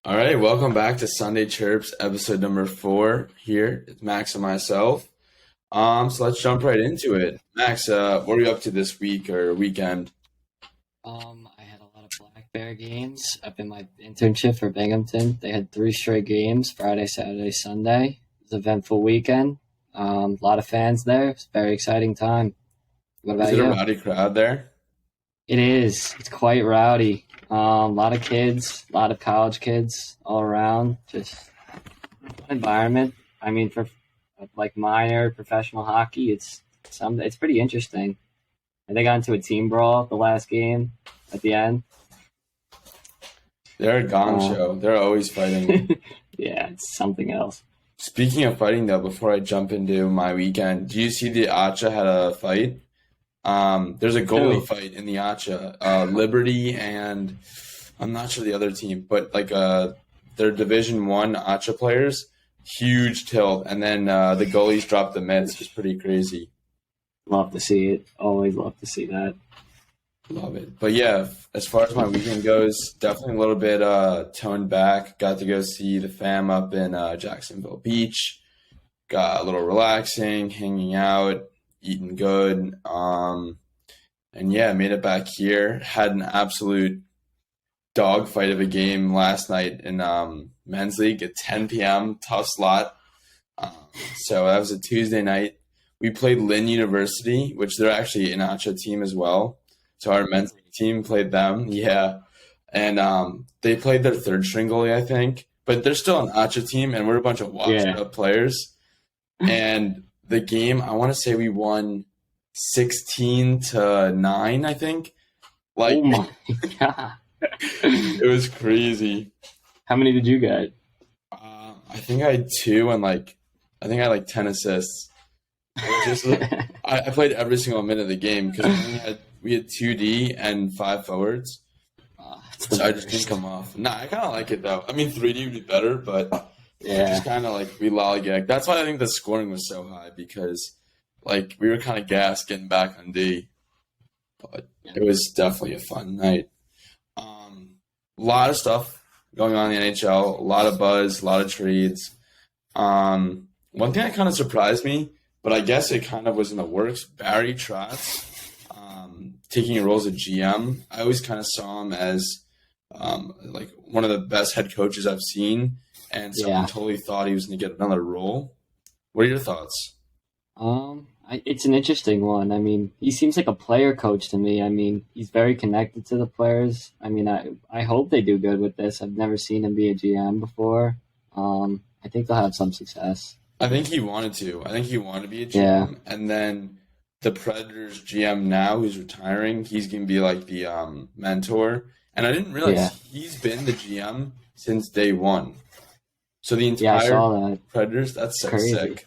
All right, welcome back to Sunday Chirps, episode number 4 here. It's Max and myself. So let's jump right into it. Max, what are you up to this week or weekend? I had a lot of Black Bear games up in my internship for Binghamton. They had 3 straight games, Friday, Saturday, Sunday. It was an eventful weekend. A lot of fans there. It's a very exciting time. What Is about it a you? rowdy crowd there? It is. It's quite rowdy. A lot of kids, a lot of college kids all around. Just fun environment. I mean, for like minor professional hockey, it's pretty interesting. And they got into a team brawl the last game at the end. They're a gong show. They're always fighting. Yeah, it's something else. Speaking of fighting, though, before I jump into my weekend, do you see the Acha had a fight? There's a goalie fight in the Acha. Liberty and I'm not sure the other team, but they're Division One Acha players. Huge tilt, and then the goalies dropped the mitts. It's pretty crazy. Love to see it. Always love to see that. Love it. But yeah, as far as my weekend goes, definitely a little bit toned back. Got to go see the fam up in Jacksonville Beach. Got a little relaxing, hanging out, eating good. And yeah, made it back here. Had an absolute dogfight of a game last night in men's league at 10 p.m. Tough slot. So that was a Tuesday night. We played Lynn University, which they're actually an Acha team as well. So our men's league team played them. Yeah. And they played their third string goalie, I think. But they're still an Acha team, and we're a bunch of washed up players. And the game, I want to say we won 16-9, I think. Oh my God. It was crazy. How many did you get? I think I had 2, and I think I had 10 assists. I played every single minute of the game because we had 2D and 5 forwards. So I just didn't come off. Nah, I kind of like it though. I mean, 3D would be better, but just kind of we lollygag. That's why I think the scoring was so high because we were kind of gassed getting back on D. But it was definitely a fun night. A lot of stuff going on in the NHL, a lot of buzz, a lot of trades. One thing that kind of surprised me, but I guess it kind of was in the works, Barry Trotz taking a role as a GM. I always kind of saw him as one of the best head coaches I've seen, and someone totally thought he was going to get another role. What are your thoughts? It's an interesting one. I mean, he seems like a player coach to me. I mean, he's very connected to the players. I mean, I hope they do good with this. I've never seen him be a GM before. I think they'll have some success. I think he wanted to. I think he wanted to be a GM. Yeah. And then the Predators GM now, who's retiring, he's going to be the mentor. And I didn't realize he's been the GM since day one. So the entire I saw that. Predators, that's so crazy.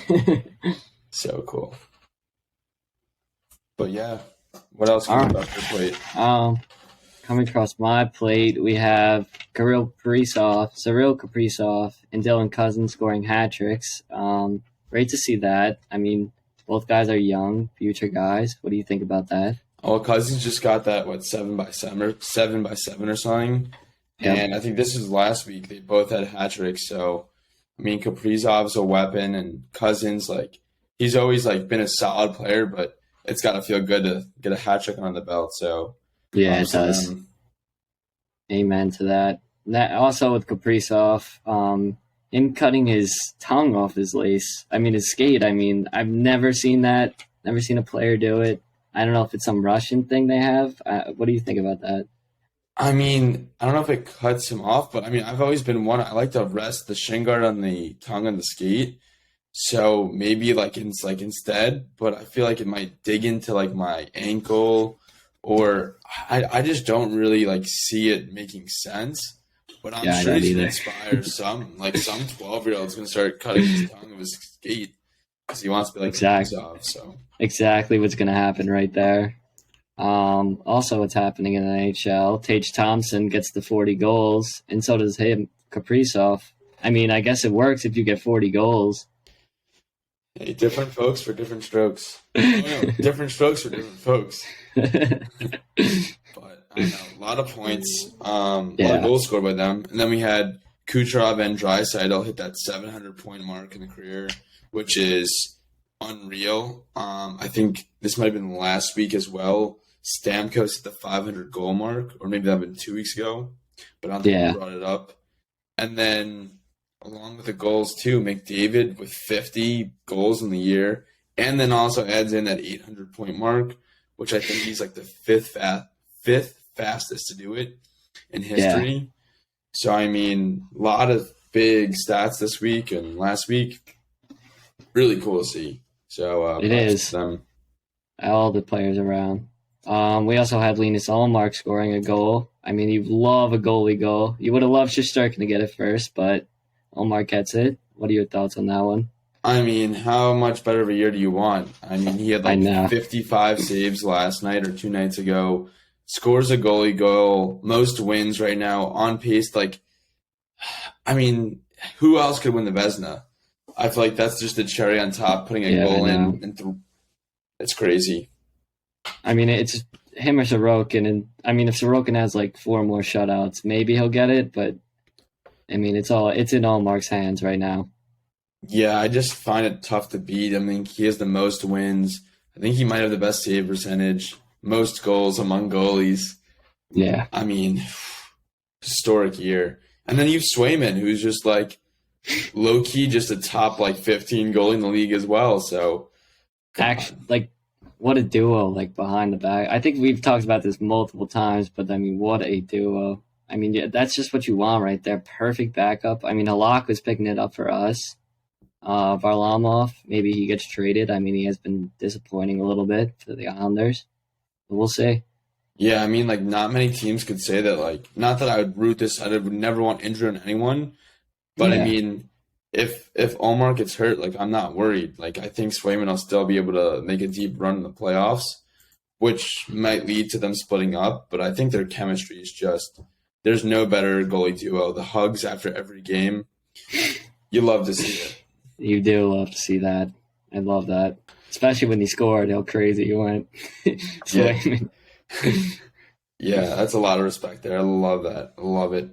Sick. So cool. But yeah, what else comes off your plate? Coming across my plate, we have Kirill Kaprizov, and Dylan Cousins scoring hat tricks. Great to see that. I mean, both guys are young, future guys. What do you think about that? Oh, Cousins just got that 7x7 or something. Yep. And I think this was last week. They both had hat tricks. So, I mean, Kaprizov's a weapon, and Cousins, he's always been a solid player, but it's got to feel good to get a hat trick on the belt. So yeah, it does. Amen to that. That also with Kaprizov, him cutting his tongue off his lace. I mean, his skate. I mean, I've never seen that. Never seen a player do it. I don't know if it's some Russian thing they have. What do you think about that? I mean, I don't know if it cuts him off, but I mean, I've always been one. I like to rest the shin guard on the tongue on the skate. So maybe instead, but I feel like it might dig into my ankle, or I just don't really see it making sense. But I'm sure he's gonna inspire some 12-year-old's gonna start cutting his tongue of his skate because he wants to be Kaprizov. So exactly what's gonna happen right there. Also, what's happening in the NHL? Tage Thompson gets the 40 goals, and so does him, Kaprizov. I mean, I guess it works if you get 40 goals. Hey, different folks for different strokes. Oh, no, different strokes for different folks. But I know, a lot of points, a lot of Yeah, goals scored by them. And then we had Kucherov and Draisaitl hit that 700-point mark in the career, which is unreal. I think this might have been last week as well. Stamkos hit the 500-goal mark, or maybe that had been 2 weeks ago, but I don't think we yeah, brought it up. And then, along with the goals too, McDavid with 50 goals in the year, and then also adds in that 800-point mark, which I think he's like the fifth fastest to do it in yeah. history. So I mean, a lot of big stats this week and last week. Really cool to see. So It props is. to them. All the players around. We also had Linus Ullmark scoring a goal. I mean, you love a goalie goal. You would have loved Shesterkin to get it first, but Ullmark gets it. What are your thoughts on that one? I mean, how much better of a year do you want? I mean, he had I like know. 55 saves last night or 2 nights ago. Scores a goalie goal, most wins right now, on pace. Like, I mean, who else could win the Vezina? I feel like that's just the cherry on top, putting a Yeah, I goal know. in, and it's crazy. I mean, it's him or Sorokin, and I mean, if Sorokin has like four more shutouts, maybe he'll get it. But I mean, it's in Ullmark's hands right now. Yeah, I just find it tough to beat. I mean, he has the most wins. I think he might have the best save percentage, most goals among goalies. Yeah, I mean, historic year. And then you have Swayman, who's just like low key, just a top like 15 goalie in the league as well. So, actually, God. like what a duo, like behind the back. I think we've talked about this multiple times, but I mean, what a duo. I mean, yeah, that's just what you want right there. Perfect backup. I mean, Halak was picking it up for us. Varlamov, maybe he gets traded. I mean, he has been disappointing a little bit for the Islanders. But we'll see. Yeah, I mean, like not many teams could say that. Like, not that I would root this. I would never want injury on anyone. But I Yeah, mean, if Omar gets hurt, like I'm not worried. Like I think Swayman will still be able to make a deep run in the playoffs, which might lead to them splitting up. But I think their chemistry is just there's no better goalie duo. The hugs after every game, you love to see it. you do love to see that. I love that. Especially when he scored, how crazy he went. Yeah, Swayman. yeah, that's a lot of respect there. I love that. I love it.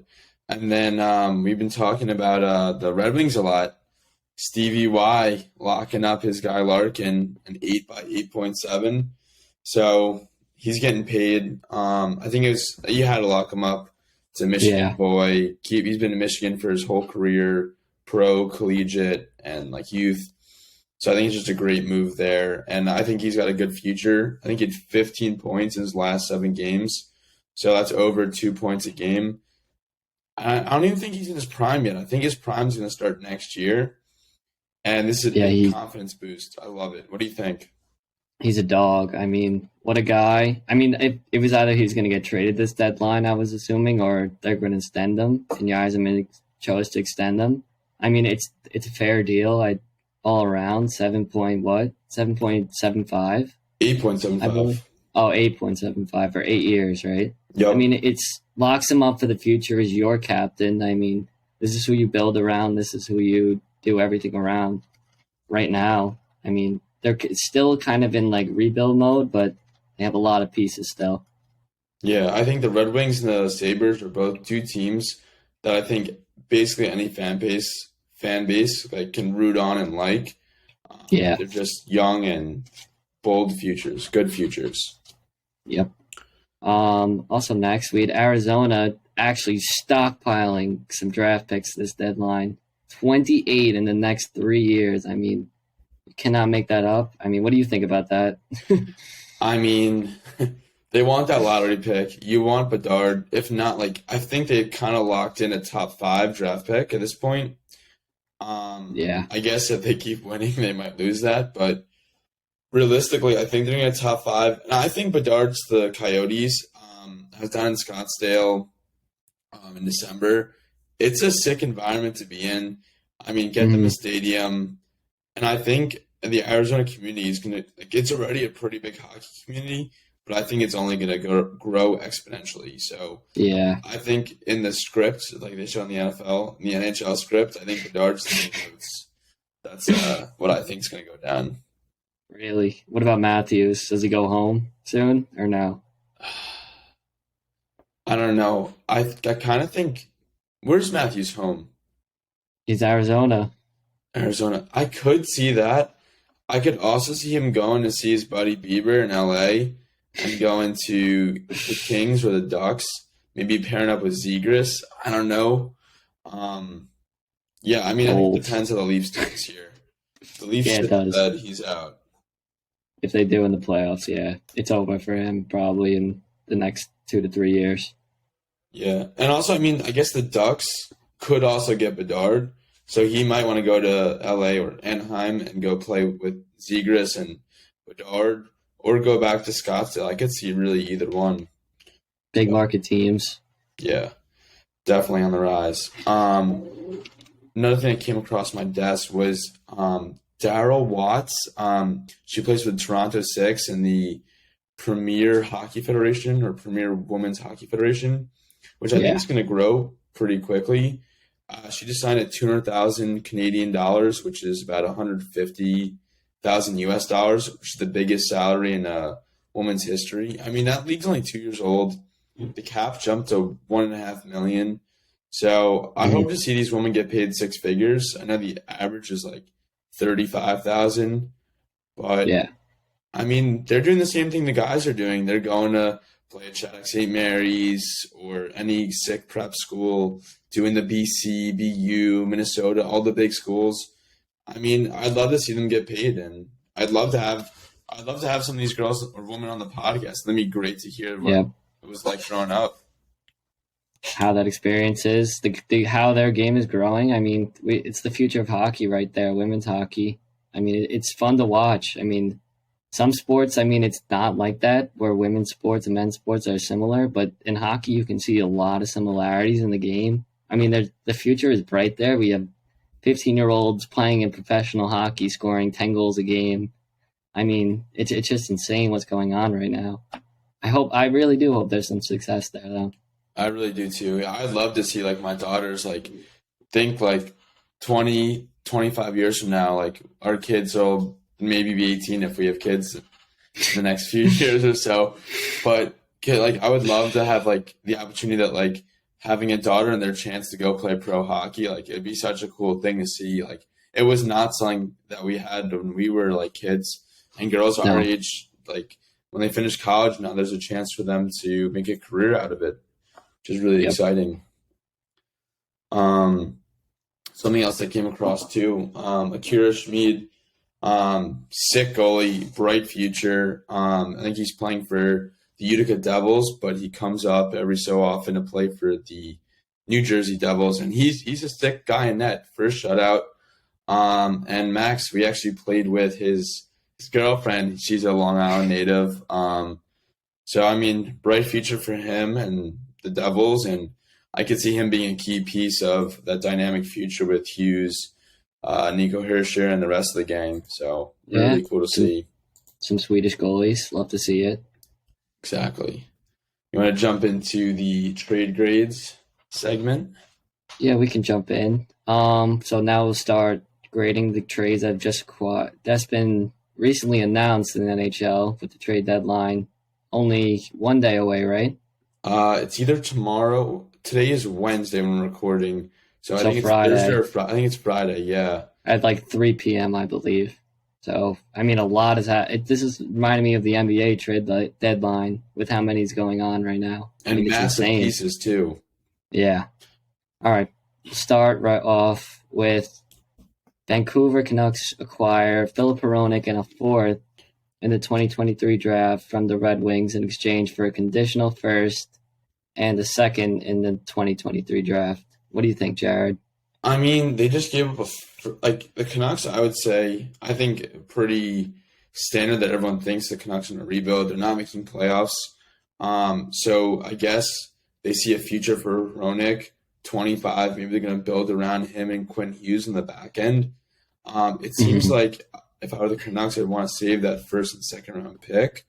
And then we've been talking about the Red Wings a lot. Stevie Y locking up his guy Larkin an 8 by 8.7. So he's getting paid. I think it was you had to lock him up. It's a Michigan Yeah, boy. He's been in Michigan for his whole career, pro, collegiate, and like youth. So I think it's just a great move there. And I think he's got a good future. I think he had 15 points in his last 7 games. So that's over 2 points a game. I don't even think he's in his prime yet. I think his prime's going to start next year. And this is a yeah, big confidence boost. I love it. What do you think? he's a dog. I mean, what a guy. I mean, it was either he's going to get traded this deadline, I was assuming, or they're going to extend him. And Yzerman chose to extend him. I mean, it's a fair deal. All around 7.75. I believe. 8.75. Oh, 8.75 for 8 years, right? I Yep. mean, it's locks him up for the future as your captain. I mean, this is who you build around. This is who you do everything around right now. I mean, they're still kind of in like rebuild mode, but they have a lot of pieces still. Yeah, I think the Red Wings and the Sabres are both two teams that I think basically any fan base like can root on and like. Yeah. They're just young and bold futures, good futures. Yep. Also next we had Arizona actually stockpiling some draft picks this deadline. 28 in the next 3 years. I mean, you cannot make that up. I mean, what do you think about that? I mean, they want that lottery pick. You want Bedard. If not, like I think they kind of locked in a top 5 draft pick at this point. Yeah. I guess if they keep winning, they might lose that. But realistically, I think they're going to top 5. And I think Bedard's the Coyotes. I was down in Scottsdale in December. It's a sick environment to be in. I mean, get them a Mhm. stadium. And I think the Arizona community is going to, like, it's already a pretty big hockey community, but I think it's only going to grow exponentially. So Yeah. I think in the script, like they show in the NFL, in the NHL script, I think Bedard's the main notes. That's what I think is going to go down. Really? What about Matthews? Does he go home soon or no? I don't know. I kind of think, where's Matthews home? He's Arizona. Arizona. I could see that. I could also see him going to see his buddy Bieber in LA and going to the Kings or the Ducks, maybe pairing up with Zegras. I don't know. Um, yeah, I mean, I think it Bold. depends how the Leafs do this year. If the Leafs Yeah, it shit the does. bed, he's out. If they do in the playoffs, yeah, it's over for him probably in the next 2 to 3 years. Yeah, and also, I mean, I guess the Ducks could also get Bedard, so he might want to go to LA or Anaheim and go play with Zegras and Bedard, or go back to Scottsdale. I could see really either one. Big market teams. Yeah, definitely on the rise. Another thing that came across my desk was Daryl Watts. She plays with Toronto Six in the Premier Hockey Federation or Premier Women's Hockey Federation, which I think Yeah, is going to grow pretty quickly. She just signed at 200,000 Canadian dollars, which is about 150,000 US dollars, which is the biggest salary in women's history. I mean, that league's only 2 years old. The cap jumped to 1.5 million. So I hope to see these women get paid six figures. I know the average is like 35,000, but yeah, I mean, they're doing the same thing the guys are doing. They're going to play at Shattuck St. Mary's or any sick prep school, doing the BC, BU, Minnesota, all the big schools. I mean, I'd love to see them get paid, and I'd love to have some of these girls or women on the podcast. It'd be great to hear what yeah. it was like growing up. How that experience is, how their game is growing. I mean, it's the future of hockey right there, women's hockey. I mean, it's fun to watch. I mean, some sports, I mean, it's not like that where women's sports and men's sports are similar, but in hockey, you can see a lot of similarities in the game. I mean, the future is bright there. We have 15-year-olds playing in professional hockey, scoring 10 goals a game. I mean, it's just insane what's going on right now. I really do hope there's some success there, though. I really do too. I'd love to see like my daughters like think like 20, 25 years from now, like our kids will maybe be 18 if we have kids in the next few years or so. But like I would love to have like the opportunity that like having a daughter and their chance to go play pro hockey, like it'd be such a cool thing to see. Like it was not something that we had when we were like kids, and girls our No. age, like when they finish college, now there's a chance for them to make a career out of it, which is really Yep. exciting. Um, Something else that came across too, Akira Schmid, sick goalie, bright future. I think he's playing for the Utica Devils, but he comes up every so often to play for the New Jersey Devils, and he's a sick guy in net. First shutout. And Max, we actually played with his girlfriend. She's a Long Island native. So I mean, bright future for him and the Devils, and I could see him being a key piece of that dynamic future with Hughes, Nico Hirscher, and the rest of the gang. So Yeah. really cool to Some, see. some Swedish goalies. Love to see it. Exactly. You want to jump into the trade grades segment? Yeah, we can jump in. So now we'll start grading the trades that's been recently announced in the NHL with the trade deadline only one day away, right? It's either tomorrow. Today is Wednesday when we're recording, so I So think it's Thursday Friday or Friday. I think it's Friday. Yeah, at like 3 p.m., I believe. So I mean, a lot is this is reminding me of the NBA deadline with how many's going on right now. I and mean, it's massive insane. pieces too. Yeah. All right. Start right off with Vancouver Canucks acquire Philip Hronek and a fourth in the 2023 draft from the Red Wings in exchange for a conditional first and a second in the 2023 draft. What do you think, Jared? I mean, they just gave up like the Canucks. I would say I think pretty standard that everyone thinks the Canucks are going to rebuild. They're not making playoffs, so I guess they see a future for Hronek. 25, maybe they're going to build around him and Quinn Hughes in the back end. It seems like if I were the Canucks, I'd want to save that first and second round pick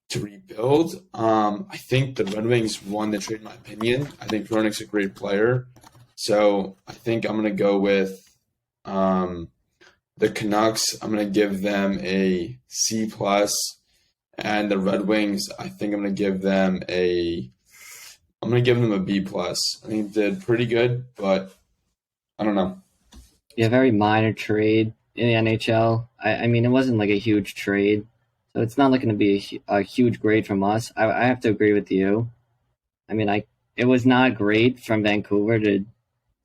to rebuild. I think the Red Wings won the trade, in my opinion. I think Hronek's a great player. So I think I'm going to go with the Canucks. I'm going to give them a C plus, and the Red Wings, I think I'm going to give them a I'm gonna give them a B plus. I think they did pretty good, but I don't know. Yeah, very minor trade in the NHL. I mean, it wasn't like a huge trade, so it's not like going to be a huge grade from us. I have to agree with you. I mean, it was not great from Vancouver to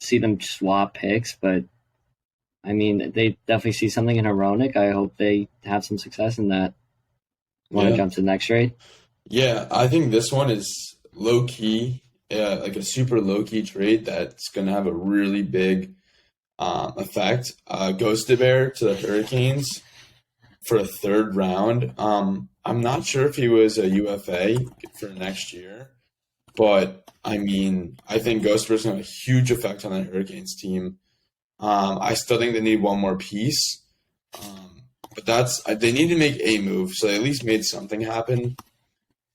see them swap picks, but I mean, they definitely see something in Hronek. I hope they have some success in that. Want to Yeah, jump to the next trade? yeah. I think this one is low key, like a super low key trade that's gonna have a really big effect. Ghost Bear to the Hurricanes for a third round. I'm not sure if he was a UFA for next year, but I mean, I think Ghost Bear's gonna have a huge effect on the Hurricanes team. I still think they need one more piece. But they need to make a move, so they at least made something happen.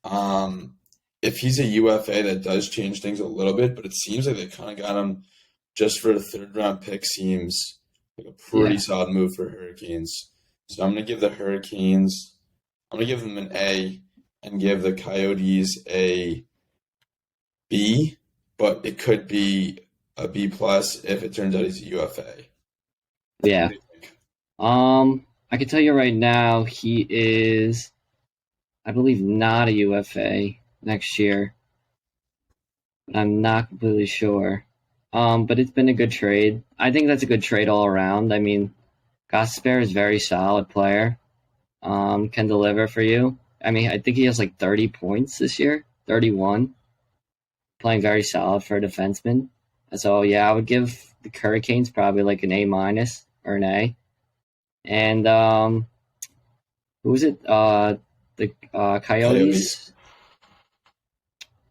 Um, if he's a UFA, that does change things a little bit, but it seems like they kind of got him just for a third round pick. Seems like a pretty Yeah, solid move for Hurricanes. So I'm gonna give the Hurricanes. I'm gonna give them an A, and give the Coyotes a B, but it could be a B plus if it turns out he's a UFA. What yeah. do you think? I can tell you right now, he is, I believe, not a UFA next year. But I'm not completely sure. But it's been a good trade. I think that's a good trade all around. I mean, Gosper is a very solid player. Can deliver for you. I mean, I think he has like 30 points this year, 31, playing very solid for a defenseman. So yeah, I would give the Hurricanes probably like an A minus or an A. And who is it? The Coyotes. Coyotes.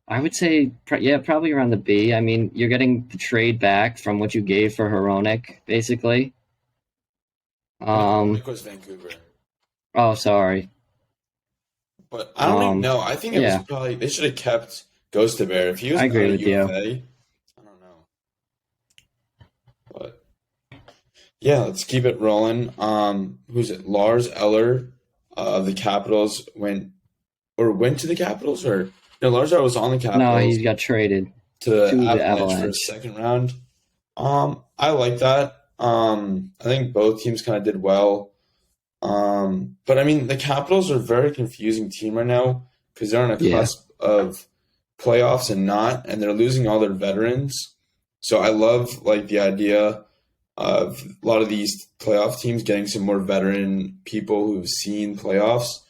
I would say, yeah, probably around the B. I mean, you're getting the trade back from what you gave for Hronek, basically. No, Um, Nick was Vancouver. oh, sorry. But I don't even Um, know. I think it was yeah, probably they should have kept Ghost Bear. If he was I not agree a with you. UFA, I don't know. But yeah, let's keep it rolling. Who's it? Lars Eller of the Capitals went to the Capitals or no, Lars Eller was on the No, Capitals he got traded to the to the Avalanche for a Avalanche. second round. I like that. I think both teams kind of did well. But I mean, the Capitals are a very confusing team right now because they're on a Yeah, cusp of playoffs and not, and they're losing all their veterans. So I love like the idea of a lot of these playoff teams getting some more veteran people who've seen playoffs.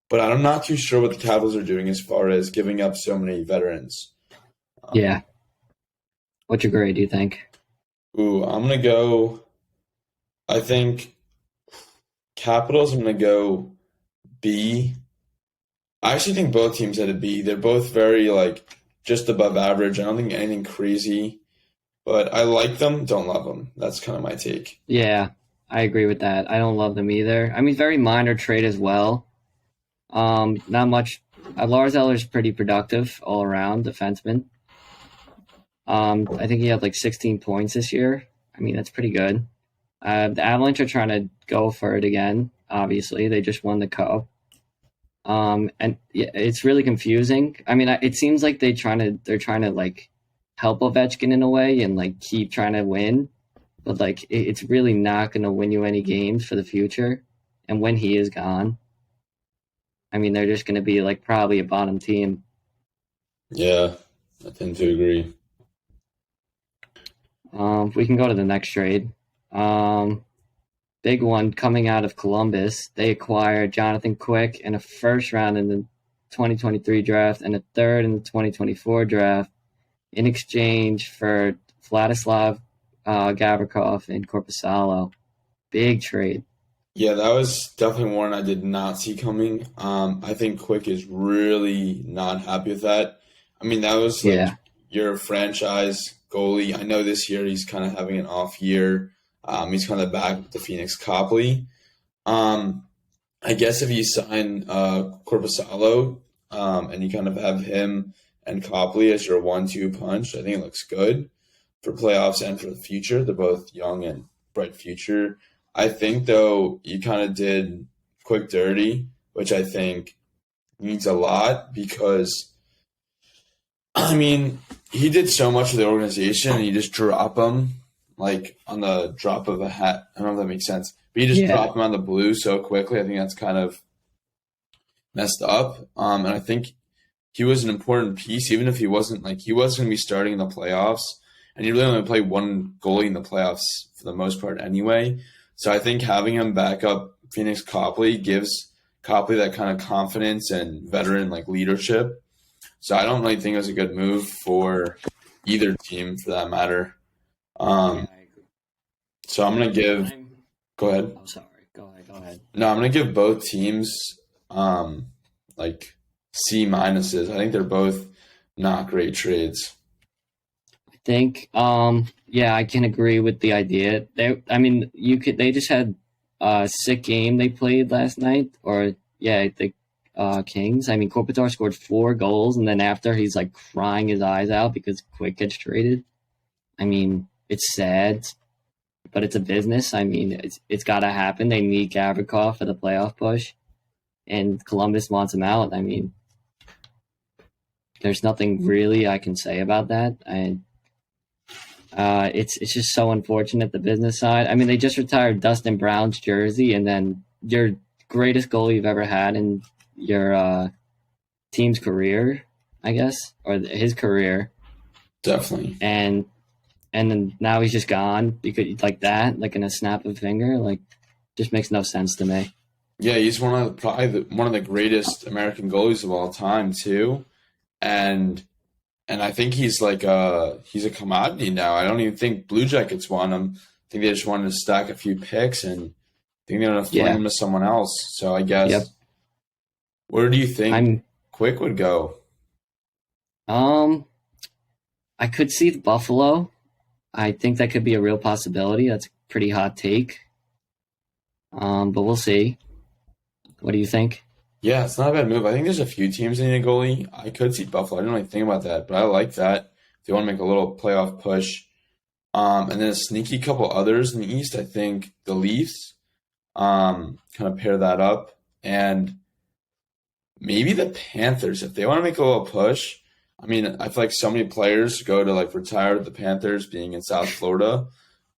But I'm not too sure what the Capitals are doing as far as giving up so many veterans. Um, yeah. What's your grade, do you think? I'm gonna go. I think Capitals. I'm gonna go B. I actually think both teams had a B. They're both very like just above average. I don't think anything crazy, but I like them. Don't love them. That's kind of my take. Yeah, I agree with that. I don't love them either. I mean, very minor trade as well. Not much. Lars Eller's pretty productive all around defenseman. I think he had like 16 points this year. I mean, that's pretty good. The Avalanche are trying to go for it again. Obviously, they just won the cup. And yeah, it's really confusing. I mean, it seems like they're trying to like help Ovechkin in a way and like keep trying to win, but like it's really not going to win you any games for the future. And when he is gone, I mean, they're just going to be like probably a bottom team. Yeah, I tend to agree. We can go to the next trade. Um, Big one coming out of Columbus. They acquired Jonathan Quick and a first round in the 2023 draft and a third in the 2024 draft in exchange for Vladislav Gavrikov and Korpisalo. Big trade. Yeah, that was definitely one I did not see coming. I think Quick is really not happy with that. I mean, that was like Yeah, your franchise goalie. I know this year he's kind of having an off year. He's kind of back with the Phoenix Copley. Um, I guess if you sign Corpusalo and you kind of have him and Copley as your 1-2 punch, I think it looks good for playoffs and for the future. They're both young and bright future. I think though you kind of did quick dirty, which I think means a lot because I mean, he did so much for the organization, and you just drop him like on the drop of a hat. I don't know if that makes sense, but you just Yeah, drop him on the blue so quickly. I think that's kind of messed up. And I think he was an important piece, even if he wasn't like he was going to be starting in the playoffs, and he really only played one goalie in the playoffs for the most part anyway. So I think having him back up Phoenix Copley gives Copley that kind of confidence and veteran like leadership. So I don't really think it was a good move for either team for that matter. yeah, Um, I agree. so I'm gonna give. I'm Go ahead. oh sorry. Go ahead. No, I'm gonna give both teams um, like C minuses. I think they're both not great trades. I think yeah, I can agree with the idea. They just had a sick game they played last night, or yeah, the Kings. I mean, Kopitar scored 4 goals, and then after he's like crying his eyes out because Quick gets traded. I mean, it's sad, but it's a business. I mean, it's got to happen. They need Gavrikov for the playoff push, and Columbus wants him out. I mean, there's nothing really I can say about that. It's just so unfortunate the business side. I mean, they just retired Dustin Brown's jersey, and then your greatest goal you've ever had in your team's career, I guess, or his career, Definitely. and then now he's just gone because like that, like in a snap of a finger, like just makes no sense to me. Yeah, he's one of the greatest American goalies of all time too, and I think he's a commodity now. I don't even think Blue Jackets want him. I think they just wanted to stack a few picks, and I think they're gonna fling Yeah. him to someone else. So I Yep. guess where do you think I'm Quick would go? um I could see the Buffalo. I think that could be a real possibility. That's a pretty hot take. But we'll see. What do you think? Yeah, it's not a bad move. I think there's a few teams that need a goalie. I could see Buffalo. I didn't really think about that, but I like that. If they want to make a little playoff push. And then a sneaky couple others in the East. I think the Leafs kind of pair that up. And maybe the Panthers, if they want to make a little push. I mean, I feel like so many players go to like retire with the Panthers being in South Florida.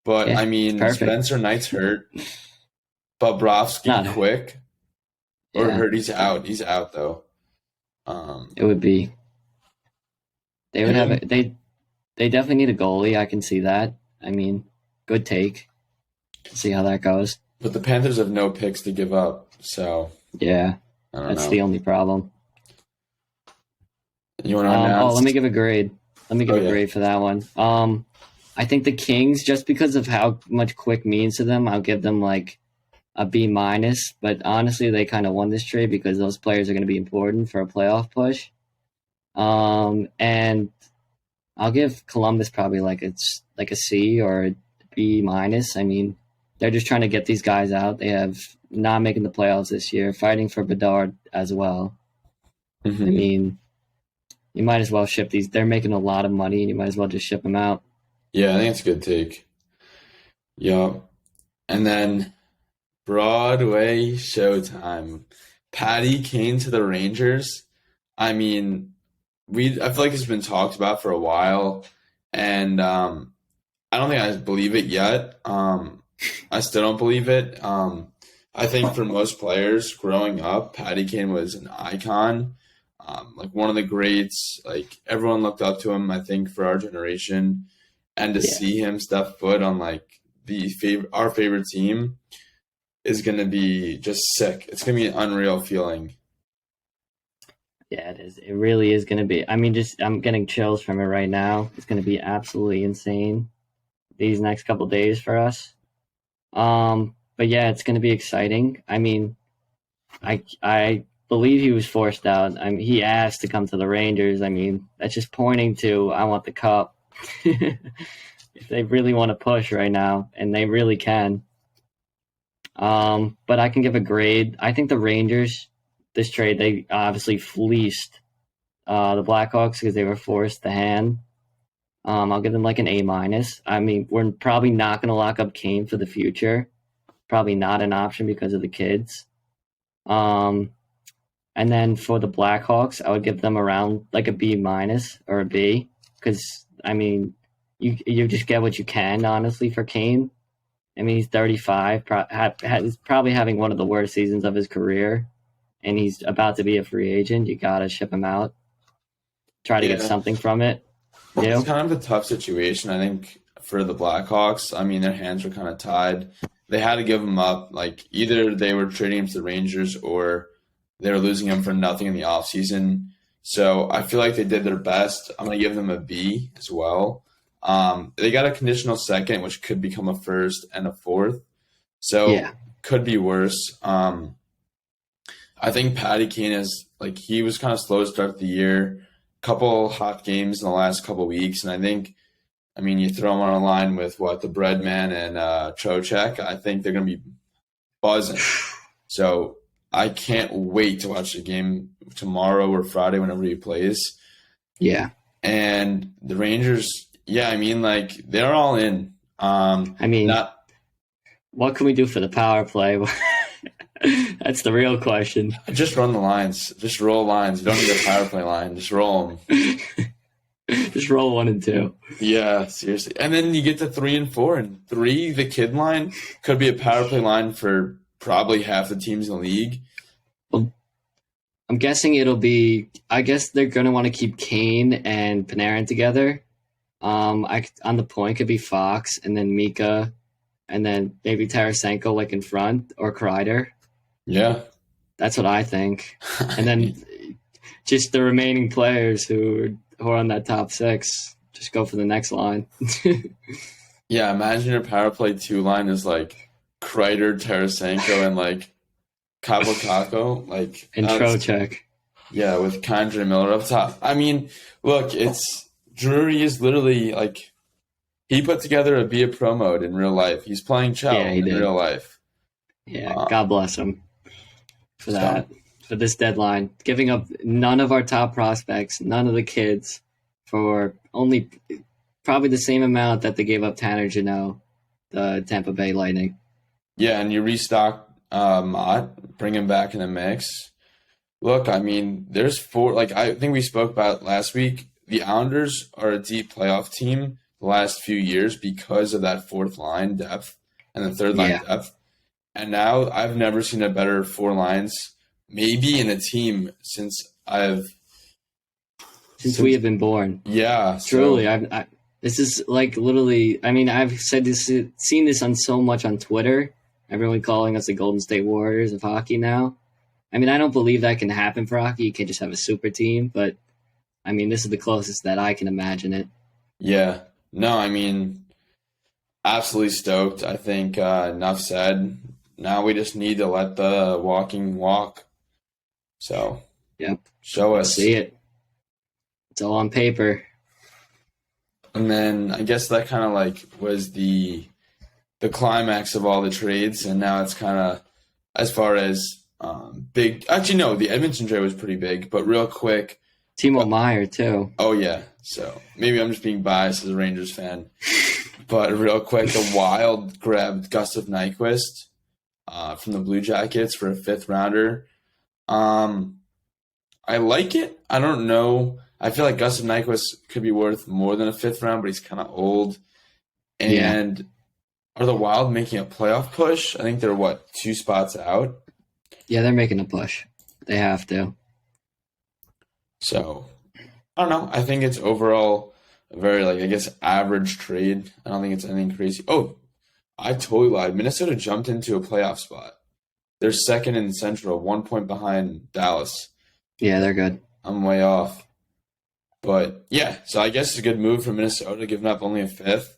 But Yeah, I it's mean, perfect. Spencer Knight's hurt. Bobrovsky Not quick. Or yeah. hurt. He's out. He's out though. Um, It would be. They would have him. it. They definitely need a goalie. I can see that. I mean, good take. See how that goes. But the Panthers have no picks to give up, so Yeah, I don't that's know. the only problem. You want to Oh, let announce? me give a grade. Let me give Oh a yeah, grade for that one. I think the Kings, just because of how much Quick means to them, I'll give them like a B minus. But honestly, they kind of won this trade because those players are going to be important for a playoff push. And I'll give Columbus probably like it's like a C or a B minus. I mean, they're just trying to get these guys out. They have not making the playoffs this year, fighting for Bedard as well. I hmm mean, you might as well ship these. They're making a lot of money, and you might as well just ship them out. yeah. I think it's a good take. Yeah, and then Broadway Showtime. Patty Kane to the Rangers. I mean, I feel like it's been talked about for a while, and I don't think I believe it yet. I still don't believe it. I think for most players growing up, Patty Kane was an icon, like one of the greats. Like everyone looked up to him. I think for our generation, and to Yeah, see him step foot on like our favorite team is going to be just sick. It's going to be an unreal feeling. yeah, it is. It really is going to be. I mean, just I'm getting chills from it right now. It's going to be absolutely insane these next couple days for us. But yeah, it's going to be exciting. I mean, I believe he was forced out. I mean, he asked to come to the Rangers. I mean, that's just pointing to I want the cup. If they really want to push right now, and they really can. But I can give a grade. I think the Rangers, this trade, they obviously fleeced the Blackhawks because they were forced the hand. I'll give them like an A minus. I mean, we're probably not going to lock up Kane for the future. Probably not an option because of the kids. Um, And then for the Blackhawks, I would give them around like a B minus or a B because I mean, you just get what you can honestly for Kane. I mean, he's 35, he's probably having one of the worst seasons of his career, and he's about to be a free agent. You gotta ship him out, try to get Yeah, something from it. it's You kind of a tough situation, I think, for the Blackhawks. I mean, their hands were kind of tied. They had to give him up. Like, either they were trading him to the Rangers or they were losing him for nothing in the offseason. So I feel like they did their best. I'm going to give them a B as well. They got a conditional second, which could become a first and a fourth. So yeah, could be worse. I think Patty Kane is like he was kind of slow to start the year. Couple hot games in the last couple weeks, and I mean, you throw him on a line with what the Breadman and Trocheck. I think they're going to be buzzing. So I can't wait to watch the game tomorrow or Friday whenever he plays. yeah. And the Rangers, yeah, I mean, like they're all in. I mean, Not what can we do for the power play? That's the real question. just run the lines, just roll lines. You don't need a power play line, just roll them. Just roll 1 and 2. Yeah, seriously. And then you get to 3 and 4, and 3, the kid line could be a power play line for probably half the teams in the league. Well, I'm guessing it'll be. I guess they're going to want to keep Kane and Panarin together. On the point could be Fox and then Mika, and then maybe Tarasenko like in front or Kreider. Yeah. That's what I think. And then just the remaining players who are on that top 6, just go for the next line. Yeah, imagine your power play 2 line is like Kreider, Tarasenko, and like Cabo Caco. Like, And Trocheck. yeah, with Condre Miller up top. I mean, look, it's Drury is literally like he put together a Be a Pro mode in real life. He's playing Chell Yeah, he in did. real life. Yeah, God bless him for So- that. For this deadline, giving up none of our top prospects, none of the kids, for only probably the same amount that they gave up Tanner Jeannot, the Tampa Bay Lightning. Yeah, and you restock Mott, bring him back in the mix. Look, I mean, there's 4. Like I think we spoke about last week. The Islanders are a deep playoff team the last few years because of that 4th line depth and the 3rd line Yeah. depth. And now I've never seen a better 4 lines, maybe in a team since We have been born. yeah. Truly, So, this is like literally. I mean, I've said this, seen this on so much on Twitter. Everyone calling us the Golden State Warriors of hockey now. I mean, I don't believe that can happen for hockey. You can't just have a super team, but I mean, this is the closest that I can imagine it. yeah. No, I mean, absolutely stoked. I think enough said. Now we just need to let the walking walk. So, Yep. show us. See it. It's all on paper. And then I guess that kind of like was the climax of all the trades, and now it's kind of as far as big. Actually, no, the Edmonton trade was pretty big, but real quick. Timo Meyer too. Oh yeah, so maybe I'm just being biased as a Rangers fan, but real quick, the Wild grabbed Gustav Nyquist from the Blue Jackets for a 5th rounder. I like it. I don't know. I feel like Gustav Nyquist could be worth more than a 5th round, but he's kind of old. And are the Wild making a playoff push? I think they're, 2 spots out? Yeah, they're making a push. They have to. So, I don't know. I think it's overall a very, I guess, average trade. I don't think it's anything crazy. Oh, I totally lied. Minnesota jumped into a playoff spot. They're 2nd in Central, 1 point behind Dallas. Yeah, they're good. I'm way off. But yeah, so I guess it's a good move for Minnesota, giving up only a 5th.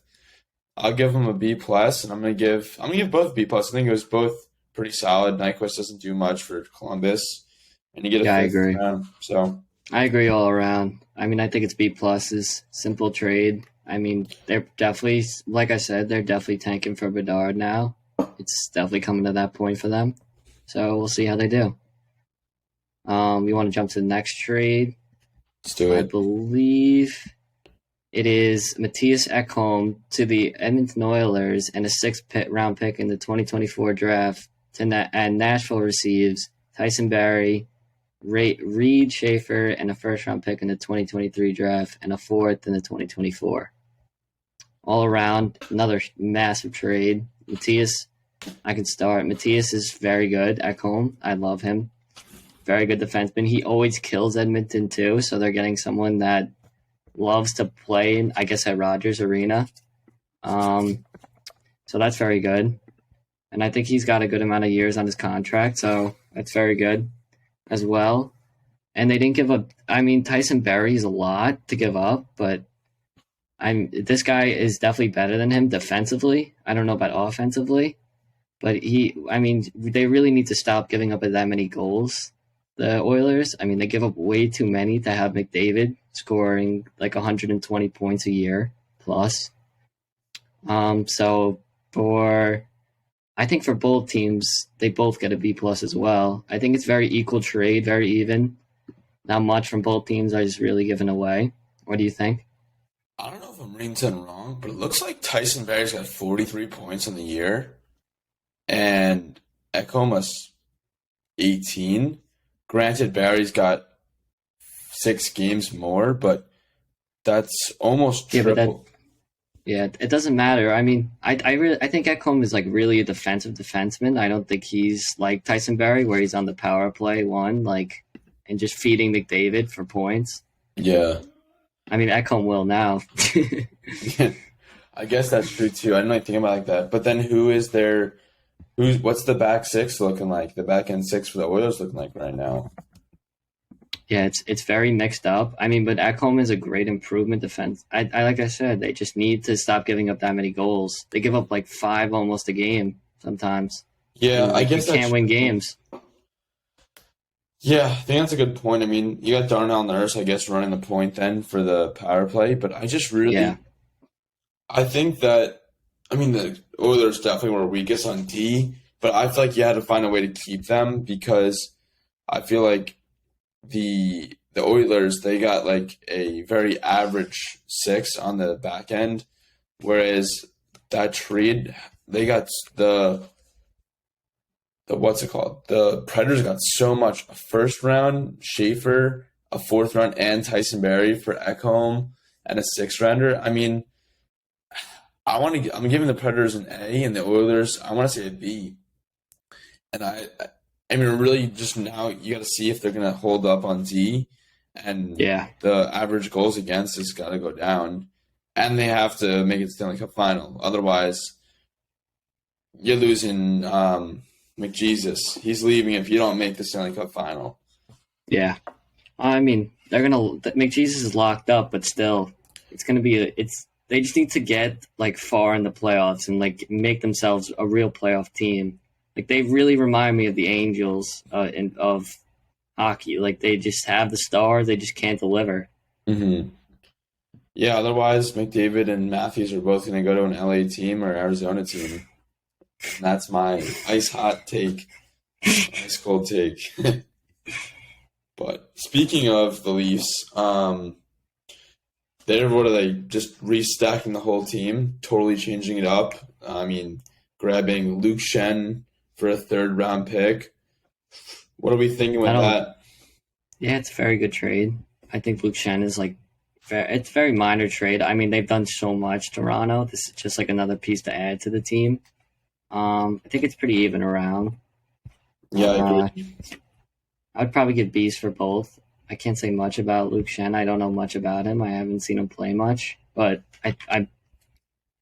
I'll give them a B plus, and I'm gonna give both B plus. I think it was both pretty solid. Nyquist doesn't do much for Columbus, and you get a 5th I agree. round. So I agree all around. I mean, I think it's B pluses. Simple trade. I mean, they're definitely, like I said, they're definitely tanking for Bedard now. It's definitely coming to that point for them. So we'll see how they do. You want to jump to the next trade? let's do I it. believe it is Matthias Ekholm to the Edmonton Oilers and a 6th round pick in the 2024 draft. And Nashville receives Tyson Barrie, Reed Schaefer, and a first-round pick in the 2023 draft, and a fourth in the 2024. All around, another massive trade. Matthias, I can start. Matthias is very good at home. I love him. Very good defenseman. He always kills Edmonton too, so they're getting someone that loves to play in, I guess, at Rogers Arena. So that's very good. And I think he's got a good amount of years on his contract, so that's very good as well. And they didn't give up. I mean, Tyson Berry's a lot to give up, but this guy is definitely better than him defensively. I don't know about offensively, but they really need to stop giving up that many goals. The Oilers, I mean, they give up way too many to have McDavid scoring like 120 points a year plus. So I think for both teams, they both get a B plus as well. I think it's very equal trade, very even. Not much from both teams are just really given away. What do you think? I don't know if I'm reading something wrong, but it looks like Tyson Berry's got 43 points in the year, and Ekholm's 18. Granted, Barry's got 6 games more, but that's almost triple. It doesn't matter. I mean, I think Ekholm is like really a defensive defenseman. I don't think he's like Tyson Berry, where he's on the power play and just feeding McDavid for points. Yeah. I mean, Ekholm will now. I guess that's true too. I didn't think about it like that. But then what's the back six looking like? The back end six for the Oilers looking like right now? Yeah, it's very mixed up. I mean, but Ekholm is a great improvement defense. I like I said, they just need to stop giving up that many goals. They give up like 5 almost a game sometimes. Yeah, I guess you can't win games. Yeah, I think that's a good point. I mean, you got Darnell Nurse, I guess, running the point then for the power play, but I just really, I think that, I mean, the Oilers definitely were weakest on D, but I feel like you had to find a way to keep them because I feel like the Oilers, they got like a very average 6 on the back end, whereas that trade, they got the what's it called? The Predators got so much: a first round Schaefer, a 4th round, and Tyson Berry for Ekholm, and a 6th rounder. I mean, I'm giving the Predators an A, and the Oilers, I want to say a B. And I mean, really, just now you got to see if they're going to hold up on D, and the average goals against has got to go down, and they have to make it to the Stanley Cup final. Otherwise, you're losing. McJesus, he's leaving if you don't make the Stanley Cup final. Yeah. I mean, McJesus is locked up, but still, it's going to be, they just need to get like far in the playoffs and like make themselves a real playoff team. Like they really remind me of the Angels of hockey. Like they just have the stars, they just can't deliver. Mm-hmm. Yeah, otherwise McDavid and Matthews are both going to go to an LA team or Arizona team. And that's my ice hot take, ice cold take. But speaking of the Leafs, what are they just restacking the whole team, totally changing it up? I mean, grabbing Luke Schenn for a 3rd round pick. What are we thinking with that? Yeah, it's a very good trade. I think Luke Schenn is it's a very minor trade. I mean, they've done so much, Toronto. This is just like another piece to add to the team. I think it's pretty even around. Yeah, I agree. I would probably give B's for both. I can't say much about Luke Schenn. I don't know much about him. I haven't seen him play much, but I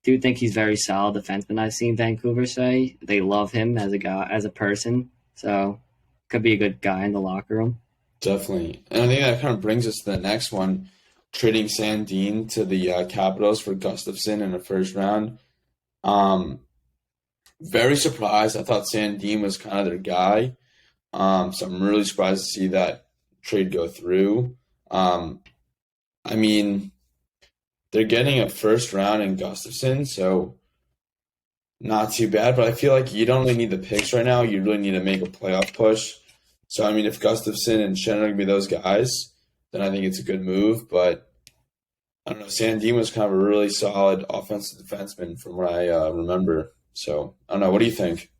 do think he's very solid defenseman. I've seen Vancouver say they love him as a guy, as a person. So could be a good guy in the locker room. Definitely, and I think that kind of brings us to the next one: trading Sandin to the Capitals for Gustafsson in the 1st round. Very surprised. I thought Sandin was kind of their guy. So I'm really surprised to see that trade go through. I mean, they're getting a 1st round in Gustafsson, so not too bad. But I feel like you don't really need the picks right now. You really need to make a playoff push. So, I mean, if Gustafsson and Schenn are going to be those guys, then I think it's a good move. But I don't know. Sandin was kind of a really solid offensive defenseman from what I remember. So, I don't know. What do you think?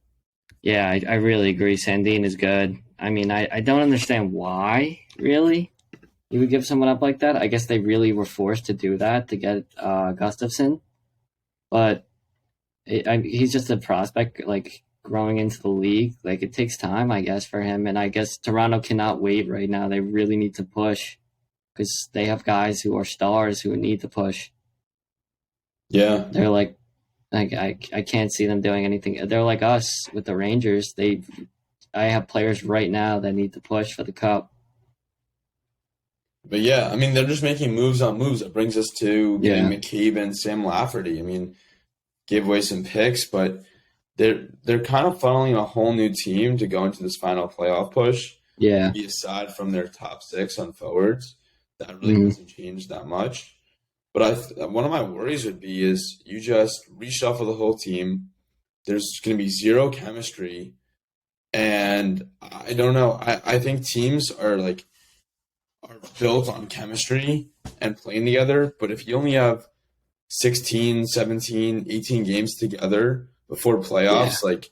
Yeah, I really agree. Sandine is good. I mean, I don't understand why, really, you would give someone up like that. I guess they really were forced to do that to get Gustafson. But he's just a prospect, like, growing into the league. Like, it takes time, I guess, for him. And I guess Toronto cannot wait right now. They really need to push because they have guys who are stars who need to push. Yeah. They're like I can't see them doing anything. They're like us with the Rangers. I have players right now that need to push for the cup. But yeah, I mean, they're just making moves on moves. That brings us to getting Yeah, McCabe and Sam Lafferty. I mean, gave away some picks, but they're kind of funneling a whole new team to go into this final playoff push. yeah, Maybe aside from their top six on forwards, that really mm, hasn't changed that much. But one of my worries would be is you just reshuffle the whole team. There's going to be zero chemistry, and I don't know. I think teams are built on chemistry and playing together. But if you only have 16, 17, 18 games together before yeah. playoffs, like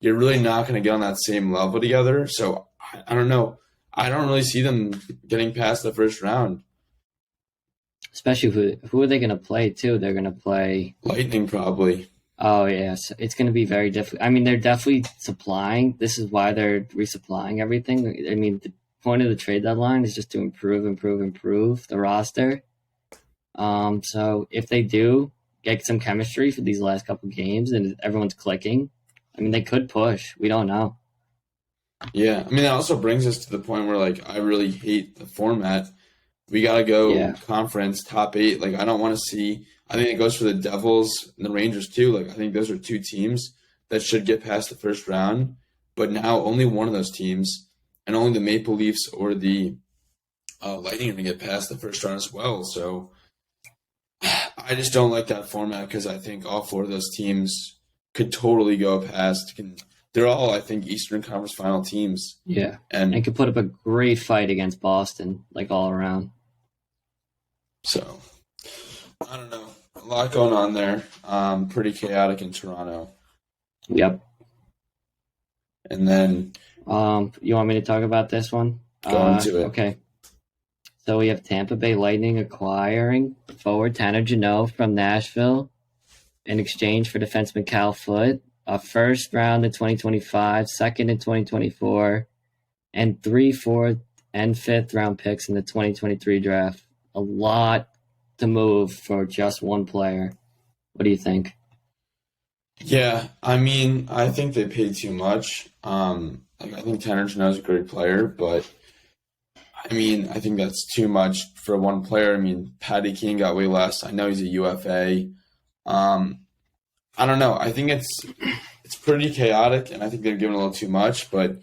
you're really not going to get on that same level together. So I don't know. I don't really see them getting past the first round. Especially who are they going to play too? They're going to play. Lightning probably. Oh yes, it's going to be very difficult. I mean, they're definitely supplying. This is why they're resupplying everything. I mean, the point of the trade deadline is just to improve the roster. So if they do get some chemistry for these last couple games and everyone's clicking, I mean, they could push. We don't know. Yeah. I mean, that also brings us to the point where like I really hate the format. We got to go Yeah, conference top eight. Like I don't want to see. I think it goes for the Devils and the Rangers too. Like I think those are two teams that should get past the first round. But now only one of those teams, and only the Maple Leafs or the Lightning are going to get past the first round as well. So I just don't like that format because I think all four of those teams could totally go past. They're all, I think, Eastern Conference Final teams, yeah. And and could put up a great fight against Boston, like all around. so I don't know. A lot going on there. Pretty chaotic in Toronto, Yep. and then You want me to talk about this one? go into it. Okay. So we have Tampa Bay Lightning acquiring forward Tanner Jeannot from Nashville in exchange for defenseman Cal Foote, a first round in 2025, second in 2024, and three, fourth, and fifth round picks in the 2023 draft. A lot to move for just one player. What do you think? Yeah, I mean, I think they paid too much. Like I think Tanner Jeannot's a great player, but I mean, I think that's too much for one player. I mean, Patty King got way less. I know he's a UFA. Um, I don't know. I think it's pretty chaotic, and I think they're giving a little too much. But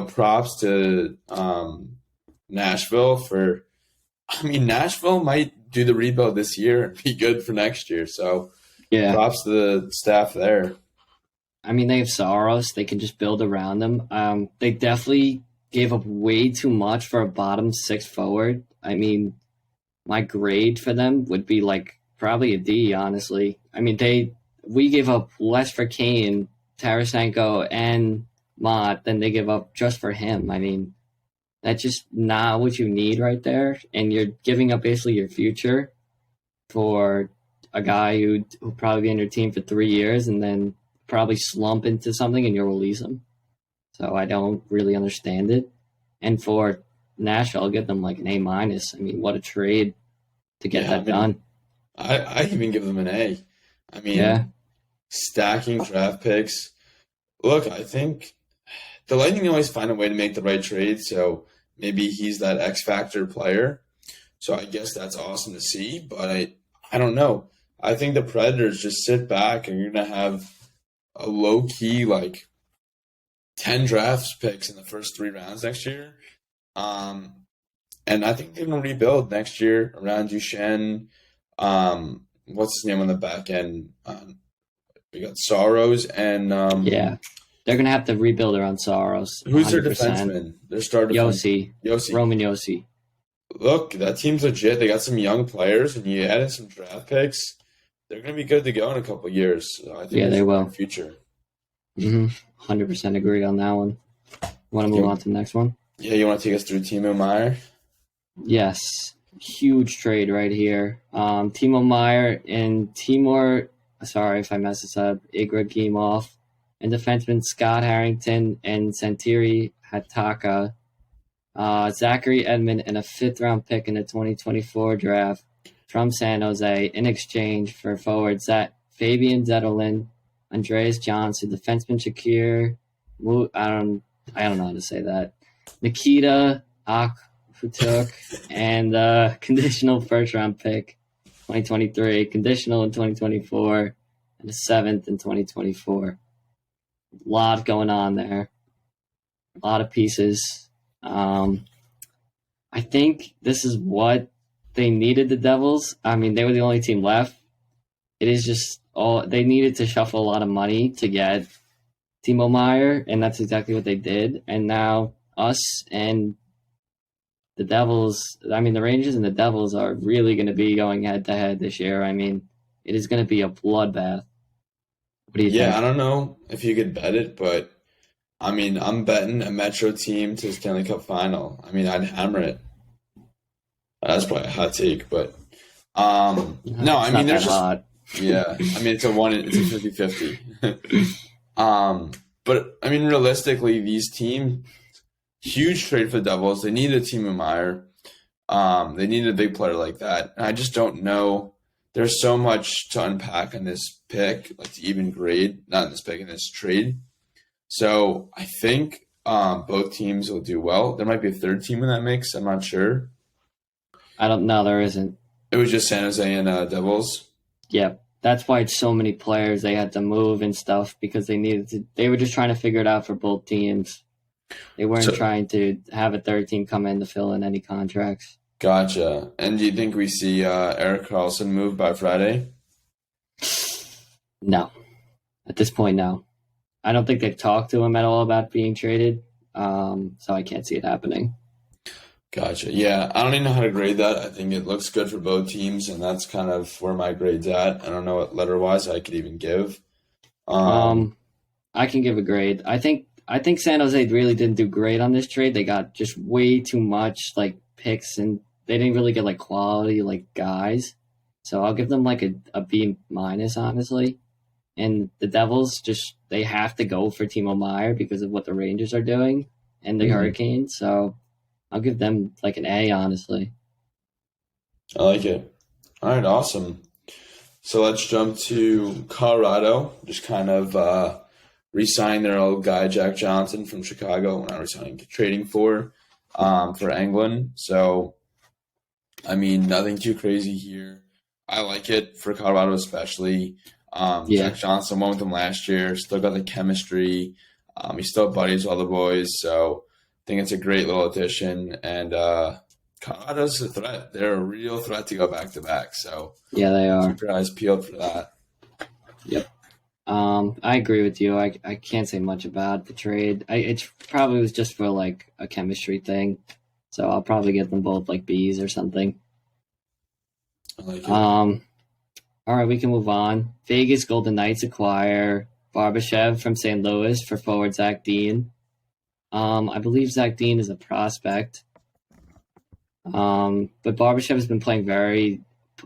props to Nashville for. I mean, Nashville might do the rebuild this year and be good for next year. So Yeah. props to the staff there. I mean, they have Soros. They can just build around them. They definitely gave up way too much for a bottom six forward. I mean, my grade for them would be like probably a D, honestly. I mean, we gave up less for Kane, Tarasenko, and Mott than they give up just for him. I mean, that's just not what you need right there. And you're giving up basically your future for a guy who'll probably be on your team for 3 years and then probably slump into something and you'll release him. So I don't really understand it. And for Nashville, I'll give them like an A minus. I mean, what a trade to get Yeah, I that mean, done. I even give them an A. I Yeah, mean, stacking draft picks. Look, I think the Lightning always find a way to make the right trade, so maybe he's that X factor player. So I guess that's awesome to see, but I don't know. I think the Predators just sit back and you're gonna have a low key like 10 drafts picks in the first 3 rounds next year. Um, and I think they're gonna rebuild next year around Duchesne. What's his name on the back end? We got Sorrows and yeah. They're gonna have to rebuild around Soros, who's their 100%. defenseman? Their star defense. Yossi, Yossi. Roman Yossi. Look, that team's legit. They got some young players, and you add in some draft picks. They're going to be good to go in a couple of years. So I think Yeah, there's they a will. bright future. 100% agree on that one. Want to move on to the next one? Yeah, you want to take us through Timo Meyer? Yes. Huge trade right here. Timo Meyer and Timur, sorry if I mess this up, Ibrahimov, and defenseman Scott Harrington and Santeri Hataka, Zachary Edmond, and a 5th-round pick in the 2024 draft from San Jose in exchange for forwards Fabian Zetterlund, Andreas Johnson, defenseman Shakir, I don't know how to say that, Nikita Akhpatuk, and conditional 1st-round pick 2023, conditional in 2024, and a 7th in 2024. A lot going on there. A lot of pieces. I think this is what they needed, the Devils. I mean, they were the only team left. It is just they needed to shuffle a lot of money to get Timo Meyer, and that's exactly what they did. And now us and the Devils, I mean, the Rangers and the Devils are really going to be going head-to-head this year. I mean, it is going to be a bloodbath. What do you think? Yeah, I don't know if you could bet it, but I mean, I'm betting a Metro team to the Stanley Cup final. I mean, I'd hammer it. That's probably a hot take, but no, I mean, there's just hot. Yeah, I mean, it's a 50-50. But I mean, realistically, these teams, huge trade for the Devils. They needed a Timo Meyer. They needed a big player like that. And I just don't know. There's so much to unpack in this pick, like to even grade, not in this pick, in this trade. So I think both teams will do well. There might be a third team in that mix. I'm not sure. I don't know. There isn't. It was just San Jose and Devils. Yeah, that's why it's so many players they had to move and stuff because they needed to. They were just trying to figure it out for both teams. They weren't trying to have a third team come in to fill in any contracts. Gotcha. And do you think we see Erik Karlsson move by Friday? No. At this point, no. I don't think they've talked to him at all about being traded, so I can't see it happening. Gotcha. Yeah, I don't even know how to grade that. I think it looks good for both teams, and that's kind of where my grade's at. I don't know what letter-wise I could even give. I can give a grade. I think San Jose really didn't do great on this trade. They got just way too much like picks, and they didn't really get like quality like guys. So I'll give them like a B minus, honestly. And the Devils they have to go for Timo Meyer because of what the Rangers are doing and the Hurricanes. So I'll give them like an A, honestly. I like it. All right, awesome. So let's jump to Colorado. Just kind of re-signing their old guy, Jack Johnson from Chicago. We're not re-signing, trading for England. So, I mean, nothing too crazy here. I like it for Colorado especially. Jack Johnson won with them last year. Still got the chemistry. He's still buddies with all the boys. So I think it's a great little addition. And Colorado's a threat. They're a real threat to go back-to-back. So yeah, they are. Keep your eyes peeled for that. Yep. I agree with you. I can't say much about the trade. It probably was just for like a chemistry thing. So I'll probably get them both like B's or something. I like it. All right, we can move on. Vegas Golden Knights acquire Barbashev from St. Louis for forward Zach Dean. I believe Zach Dean is a prospect. But Barbashev has been playing very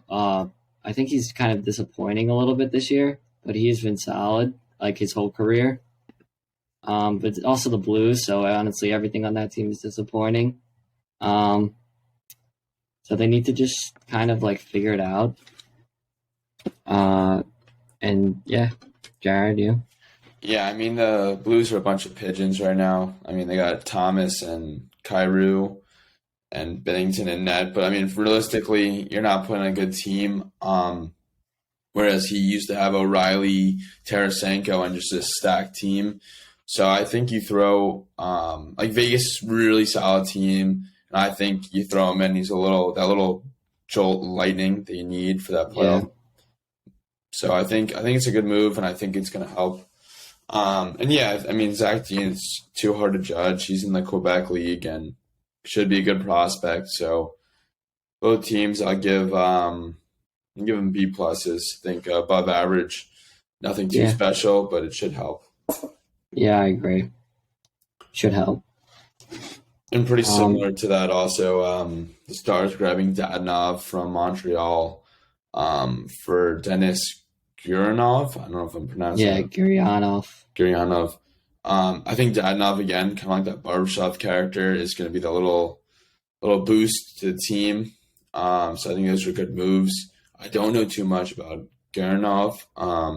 I think he's kind of disappointing a little bit this year, but he's been solid like his whole career. But also the Blues, so honestly everything on that team is disappointing. So they need to just kind of like figure it out. And yeah, Jared, you? Yeah, I mean, the Blues are a bunch of pigeons right now. I mean, they got Thomas and Kyrou and Bennington and net. But, I mean, realistically, you're not putting a good team. Whereas he used to have O'Reilly, Tarasenko, and just a stacked team. So I think you throw like Vegas, really solid team. And I think you throw him in. He's that little jolt lightning that you need for that playoff. Yeah. So I think it's a good move, and I think it's going to help. And yeah, I mean, Zach Dean is too hard to judge. He's in the Quebec League and should be a good prospect. So both teams, I'll give them B pluses. I think above average, nothing too special, but it should help. Yeah, I agree. Should help. And pretty Um, similar to that, also, the Stars grabbing Dadonov from Montreal for Denis Guranov. I don't know if I'm pronouncing yeah, that. Guryanov. Gurianov. I think Dadonov again, kind of like that barbershop character, is going to be the little boost to the team. So I think those are good moves. I don't know too much about Guranov,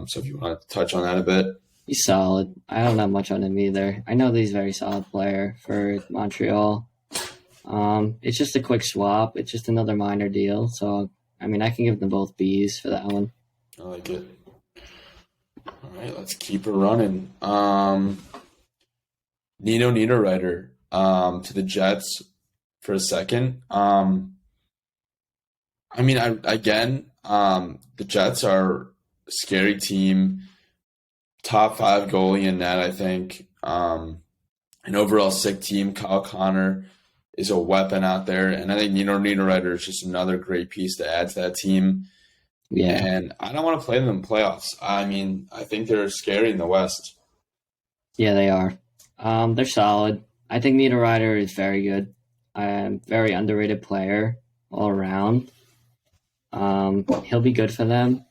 so if you want to touch on that a bit. He's solid. I don't know much on him either. I know that he's a very solid player for Montreal. It's just a quick swap. It's just another minor deal. So, I mean, I can give them both Bs for that one. I like it. All right, let's keep it running. Nino Niederreiter to the Jets for a second. I mean, the Jets are a scary team. Top five goalie in net, I think. An overall sick team. Kyle Connor is a weapon out there, and I think Nino Niederreiter is just another great piece to add to that team. Yeah. And I don't want to play them in playoffs. I mean, I think they're scary in the West. Yeah, they are. They're solid. I think Niederreiter is very good. Very underrated player all around. He'll be good for them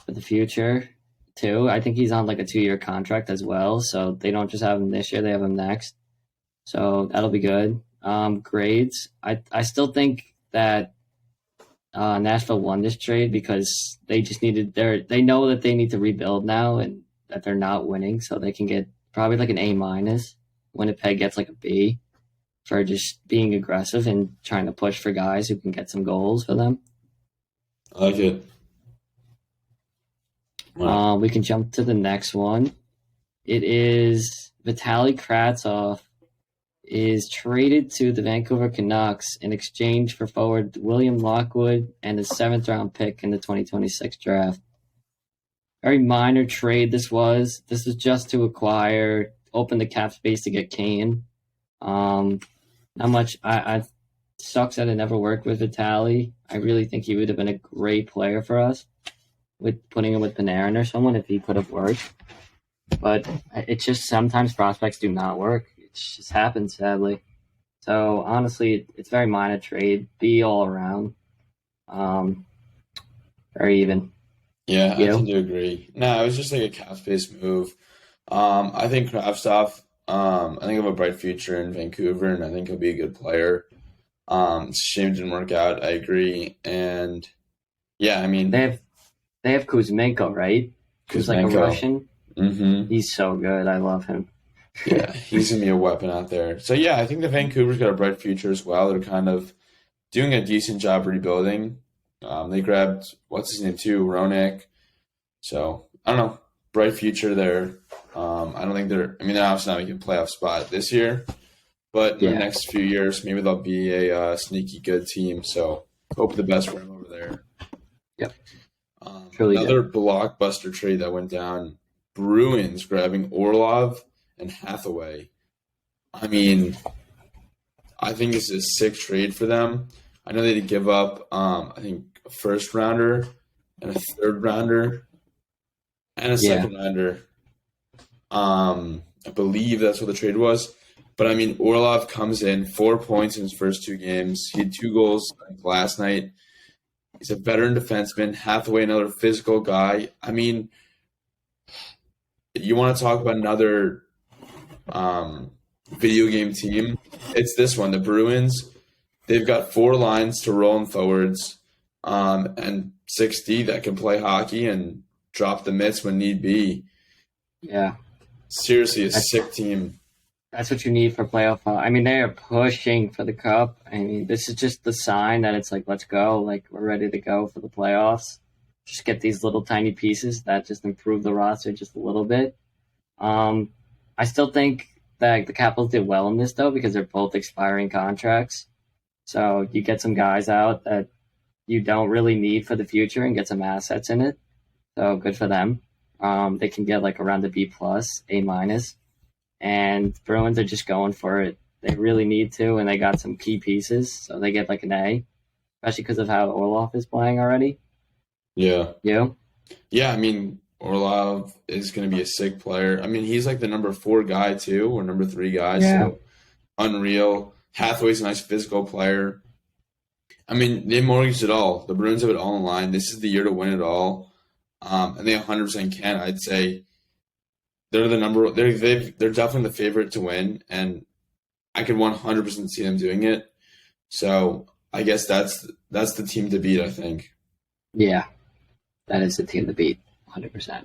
for the future too. I think he's on like a 2-year contract as well, so they don't just have him this year; they have him next. So that'll be good. Grades. I still think that Nashville won this trade because they just needed they know that they need to rebuild now and that they're not winning, so they can get probably like an A minus. Winnipeg gets like a B for just being aggressive and trying to push for guys who can get some goals for them. I like it. Wow. We can jump to the next one. It is Vitaly Kravtsov is traded to the Vancouver Canucks in exchange for forward William Lockwood and a 7th-round pick in the 2026 draft. Very minor trade this was. This was just to open the cap space to get Kane. Not much. I sucks that it never worked with Vitaly. I really think he would have been a great player for us with putting him with Panarin or someone if he could have worked. But it's just sometimes prospects do not work. It just happens, sadly. So honestly, it's very minor trade. B all around. Very even. Yeah, I tend You? to agree. No, it was just like a cap space move. I think Kravtsov, I think he'll have a bright future in Vancouver, and I think he'll be a good player. It's a shame it didn't work out. I agree. And yeah, I mean, They have Kuzmenko, right? Who's like a Kuzmenko. Russian. Mm-hmm. He's so good. I love him. Yeah, he's gonna be a weapon out there. So yeah, I think the Vancouver's got a bright future as well. They're kind of doing a decent job rebuilding. They grabbed what's his name too, Roenick. So I don't know, bright future there. I don't think I mean, they're obviously not making a playoff spot this year, but in the Yeah. next few years, maybe they'll be a sneaky good team. So hope the best for them over there. Yep. Truly Another blockbuster trade that went down: Bruins grabbing Orlov and Hathaway. I mean, I think this is a sick trade for them. I know they had to give up, I think, a first rounder and a third rounder and a second rounder. I believe that's what the trade was. But I mean, Orlov comes in 4 points in his first 2 games. He had 2 goals last night. He's a veteran defenseman. Hathaway, another physical guy. I mean, you want to talk about another video game team? It's this one, the Bruins. They've got 4 lines to roll in forwards, and 6D that can play hockey and drop the mitts when need be. Yeah. Seriously, a sick team. That's what you need for playoff. I mean, they are pushing for the cup. I mean, this is just the sign that it's like, let's go. Like, we're ready to go for the playoffs. Just get these little tiny pieces that just improve the roster just a little bit. I still think that the Capitals did well in this, though, because they're both expiring contracts. So you get some guys out that you don't really need for the future and get some assets in it. So good for them. They can get like around the B plus, A minus. And Bruins are just going for it. They really need to, and they got some key pieces, so they get like an A, especially because of how Orlov is playing already. Yeah. You? Yeah, I mean, Orlov is going to be a sick player. I mean, he's like the number 4 guy too, or number 3 guy. Yeah. So unreal. Hathaway's a nice physical player. I mean, they mortgaged it all. The Bruins have it all in line. This is the year to win it all, and they 100% can. I'd say they're the number. They're definitely the favorite to win, and I could 100% see them doing it. So I guess that's the team to beat, I think. Yeah, that is the team to beat, 100%.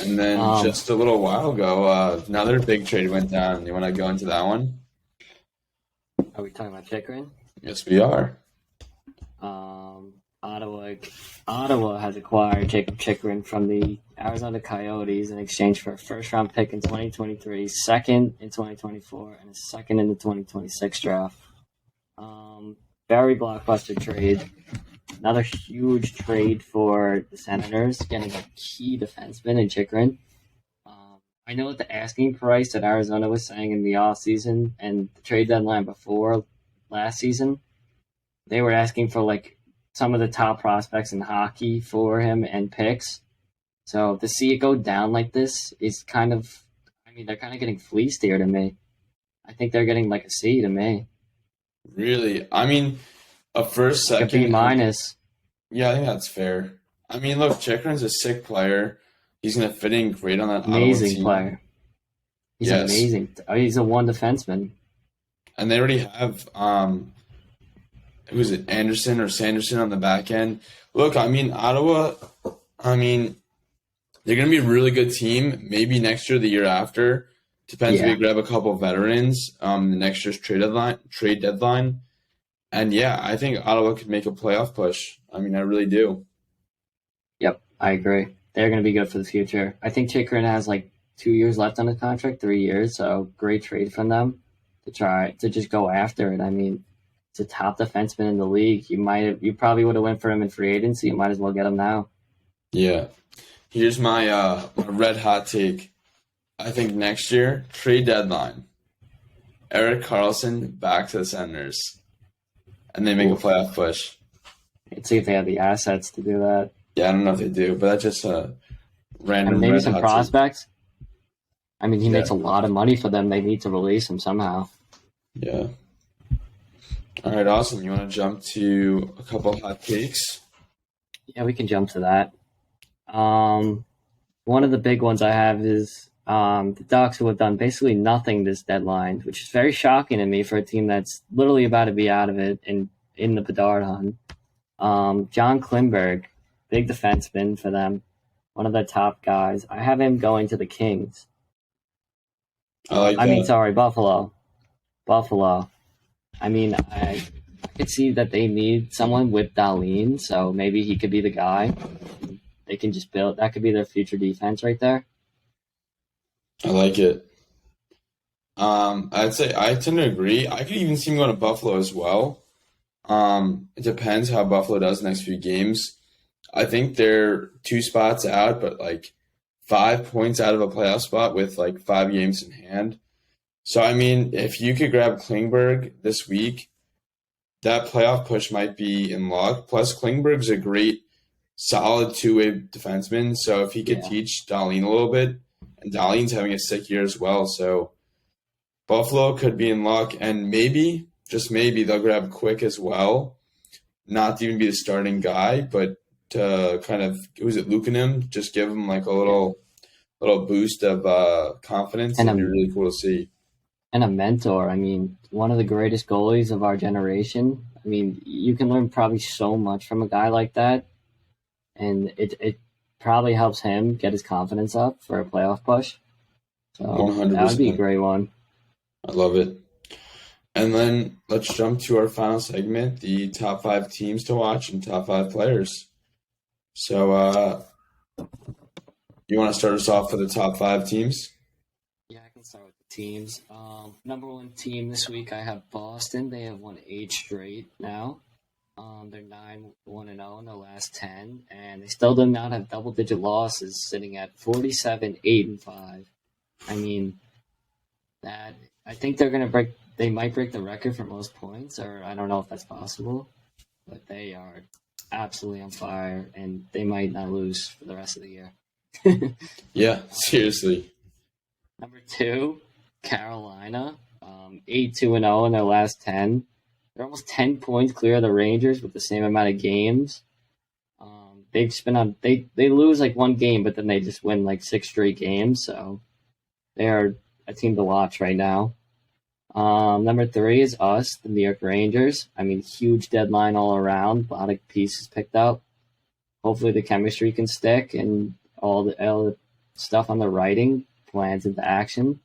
And then just a little while ago, another big trade went down. You want to go into that one? Are we talking about Chikrin? Yes, we are. Ottawa has acquired Jacob Chikrin from the Arizona Coyotes in exchange for a first-round pick in 2023, second in 2024, and a second in the 2026 draft. Very blockbuster trade. Another huge trade for the Senators, getting a key defenseman in Chikrin. I know what the asking price that Arizona was saying in the offseason and the trade deadline before last season, they were asking for like some of the top prospects in hockey for him and picks. So to see it go down like this is kind of, I mean, they're kind of getting fleeced here to me. I think they're getting like a C to me. Really? I mean, a first, Like second. a B minus. Yeah, I think that's fair. I mean, look, Chikrin's a sick player. He's going to fit in great on that Amazing Ottawa team. player. He's Yes. amazing. He's a one defenseman. And they already have, who is it, Anderson or Sanderson on the back end. Look, I mean, Ottawa, I mean, they're going to be a really good team. Maybe next year, the year after. Depends if Yeah. they grab a couple of veterans. The next year's trade deadline. And yeah, I think Ottawa could make a playoff push. I mean, I really do. Yep, I agree. They're going to be good for the future. I think Chikrin has like 2 years left on his contract, 3 years. So great trade from them to try to just go after it. I mean, it's a top defenseman in the league. You probably would have went for him in free agency. You might as well get him now. Yeah. Here's my red hot take. I think next year, trade deadline, Erik Karlsson back to the Senators, and they make a playoff push. Let's see if they have the assets to do that. Yeah, I don't know if they do, but that's just a random. And maybe red some hot prospects. I mean, he Yeah. makes a lot of money for them. They need to release him somehow. take. Yeah. All right, awesome. You want to jump to a couple hot takes? Yeah, we can jump to that. One of the big ones I have is the Ducks, who have done basically nothing this deadline, which is very shocking to me for a team that's literally about to be out of it in the Bedard hunt. John Klingberg, big defenseman for them, one of their top guys. I have him going to the Kings. Buffalo. Buffalo. I mean, I could see that they need someone with Dahlin, so maybe he could be the guy. They can just build. That could be their future defense right there. I like it. I'd say I tend to agree. I could even see him going to Buffalo as well. It depends how Buffalo does the next few games. I think they're 2 spots out, but like 5 points out of a playoff spot with like 5 games in hand. So, I mean, if you could grab Klingberg this week, that playoff push might be in luck. Plus, Klingberg's a great, solid 2-way defenseman. So, if he could teach Dahlin a little bit, and Dahlin's having a sick year as well. So, Buffalo could be in luck, and maybe, just maybe, they'll grab Quick as well. Not to even be the starting guy, but to kind of, who's it, Lukanen? Just give him like a little boost of confidence, and it'd be really cool to see. And a mentor. I mean, one of the greatest goalies of our generation. I mean, you can learn probably so much from a guy like that, and it probably helps him get his confidence up for a playoff push. So 100%. That would be a great one. I love it. And then let's jump to our final segment, the top 5 teams to watch and top 5 players. So, you want to start us off for the top 5 teams? Yeah, I can start with the teams. Number 1 team this week, I have Boston. They have won 8 straight now. They're 9-1-0 in their last 10, and they still do not have double-digit losses, sitting at 47-8-5. I mean, that I think they're gonna break. They might break the record for most points, or I don't know if that's possible. But they are absolutely on fire, and they might not lose for the rest of the year. Yeah, seriously. Number 2, Carolina, 8-2-0 in their last 10. They're almost 10 points clear of the Rangers with the same amount of games. They've just been on. They lose like one game, but then they just win like 6 straight games. So they are a team to watch right now. Number 3 is us, the New York Rangers. I mean, huge deadline all around. A lot of pieces picked up. Hopefully, the chemistry can stick and all the stuff on the writing plans into action.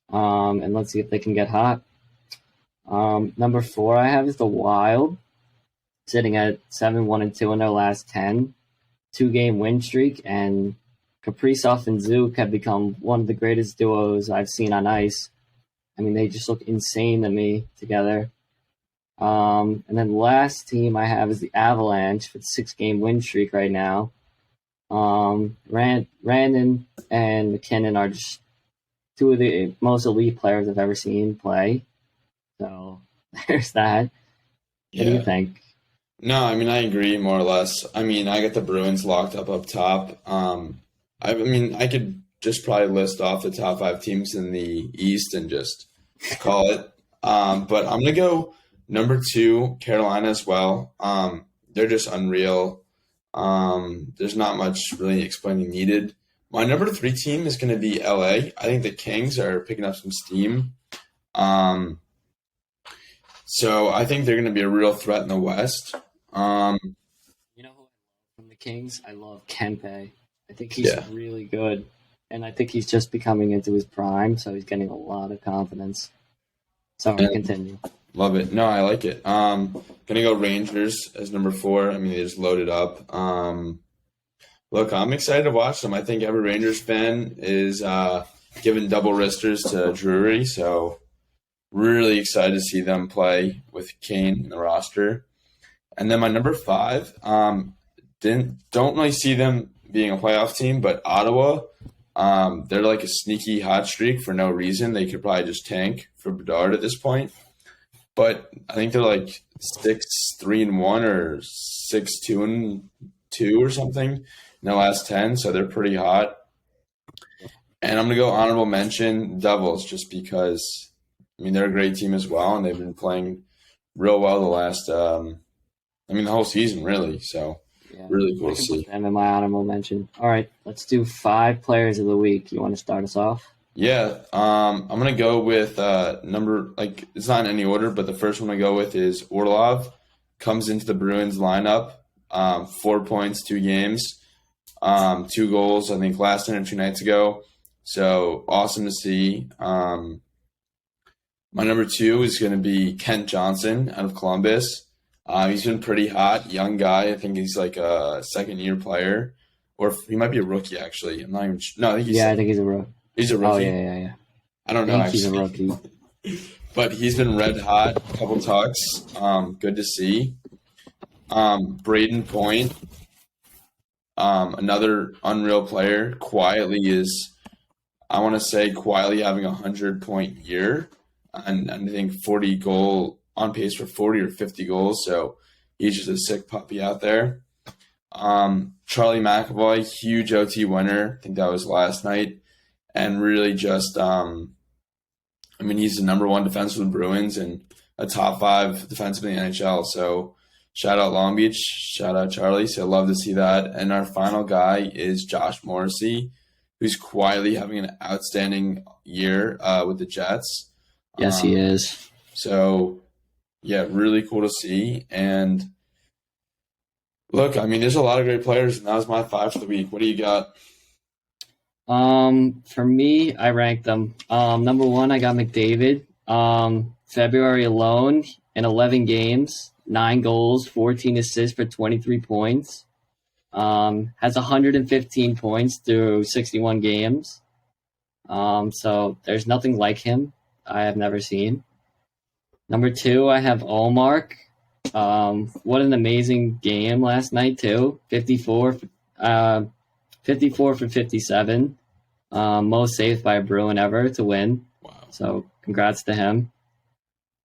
And let's see if they can get hot. Number 4 I have is the Wild, sitting at 7-1-2 in their last 10, 2-game win streak, and Kaprizov and Zook have become one of the greatest duos I've seen on ice. I mean, they just look insane to me together. And then the last team I have is the Avalanche with a 6-game win streak right now. Randon and McKinnon are just two of the most elite players I've ever seen play. So there's that. What do you think? No, I mean, I agree more or less. I mean, I got the Bruins locked up top. I mean, I could just probably list off the top 5 teams in the East and just call it. But I'm going to go number 2, Carolina as well. They're just unreal. There's not much really explaining needed. My number 3 team is going to be LA. I think the Kings are picking up some steam. So I think they're going to be a real threat in the West. You know who I love from the Kings? I love Kempe. I think he's really good. And I think he's just becoming into his prime, so he's getting a lot of confidence. So continue. Love it. No, I like it. Gonna go Rangers as number 4. I mean, they just loaded up. Look, I'm excited to watch them. I think every Rangers fan is giving double wristers to Drury, so really excited to see them play with Kane in the roster. And then my number 5, don't really see them being a playoff team, but Ottawa, they're like a sneaky hot streak for no reason. They could probably just tank for Bedard at this point. But I think they're like 6-3-1 or 6-2-2 or something in the last 10, so they're pretty hot. And I'm going to go honorable mention Devils just because, I mean, they're a great team as well, and they've been playing real well the last, the whole season, really. So, really cool to see. Them in my honorable mention. All right, let's do 5 players of the week. You want to start us off? Yeah, I'm going to go with it's not in any order, but the first one I go with is Orlov. Comes into the Bruins lineup, 4 points, 2 games, 2 goals, I think last night or 2 nights ago. So awesome to see. My number 2 is going to be Kent Johnson out of Columbus. He's been pretty hot, young guy. I think he's like a second-year player, or he might be a rookie actually. I'm not even sure. No, I think I think he's a rookie. He's a rookie. Oh yeah. I don't know. He's a rookie, but he's been red hot. A couple talks. Good to see. Braden Point, another unreal player. Quietly having a 100-point year, and I think 40 goal on pace for 40 or 50 goals. So he's just a sick puppy out there. Charlie McAvoy, huge OT winner. I think that was last night. And really just, he's the number 1 defenseman for the Bruins and a top 5 defenseman in the NHL. So shout out Long Beach, shout out Charlie. So I love to see that. And our final guy is Josh Morrissey, who's quietly having an outstanding year with the Jets. Yes, he is. So, yeah, really cool to see. And look, I mean, there's a lot of great players, and that was my 5 for the week. What do you got? For me, I ranked them. Number 1, I got McDavid. February alone, in 11 games, 9 goals, 14 assists for 23 points. Has 115 points through 61 games. So there's nothing like him I have never seen. Number 2, I have Allmark. What an amazing game last night, too. 54 for 57. Most saved by a Bruin ever to win. Wow. So congrats to him.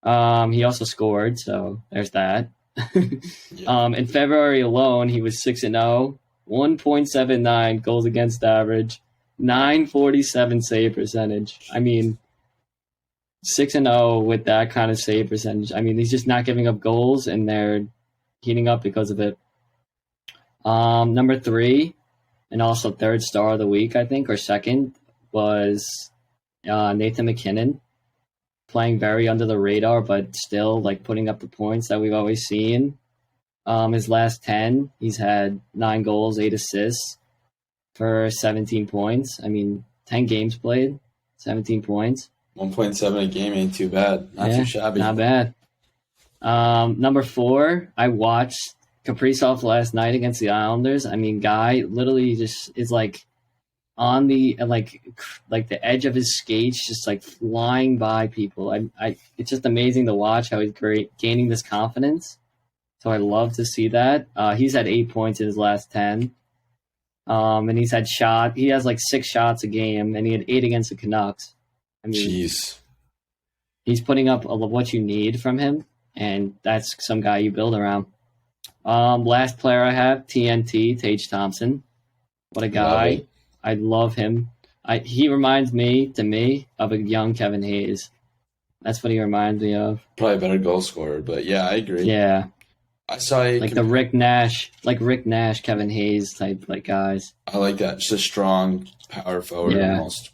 He also scored, so there's that. In February alone, he was 6-0 1.79 goals against average, 947 save percentage. I mean, 6-0 with that kind of save percentage. I mean, he's just not giving up goals, and they're heating up because of it. Number 3, and also third star of the week, I think, or second, was Nathan McKinnon, playing very under the radar, but still like putting up the points that we've always seen. His last 10, he's had 9 goals, 8 assists for 17 points. I mean, 10 games played, 17 points. 1.7 a game ain't too bad. Not too shabby. Not bad. Number 4, I watched Kaprizov last night against the Islanders. I mean, guy literally just is like on the like the edge of his skates, just like flying by people. It's just amazing to watch how he's gaining this confidence. So I love to see that. He's had 8 points in his last 10. And he has like 6 shots a game, and he had 8 against the Canucks. I mean, jeez. He's putting up what you need from him, and that's some guy you build around. Last player I have, TNT, Tage Thompson. What a guy. I love him. He reminds me of a young Kevin Hayes. That's what he reminds me of. Probably a better goal scorer, but yeah, I agree. Yeah. I saw the Rick Nash, Kevin Hayes type like guys. I like that. Just a strong power forward almost.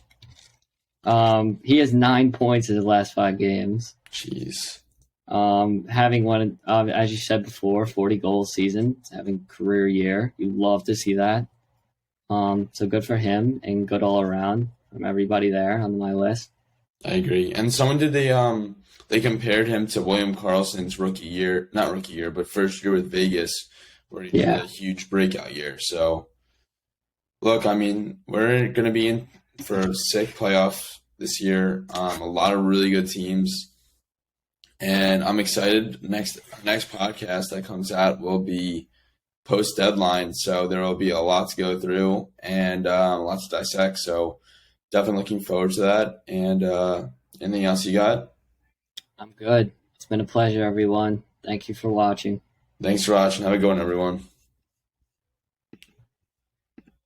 He has 9 points in his last 5 games. Jeez. Having one, as you said before, 40 goals season, having career year. You love to see that. So good for him and good all around from everybody there on my list. I agree. And someone did they compared him to William Karlsson's first year with Vegas, where he had a huge breakout year. So, look, I mean, we're going to be in for a sick playoff this year. A lot of really good teams. And I'm excited. Next podcast that comes out will be post-deadline, so there will be a lot to go through and lots to dissect. So definitely looking forward to that. And anything else you got? I'm good. It's been a pleasure, everyone. Thank you for watching. Thanks for watching. Have a good one, everyone.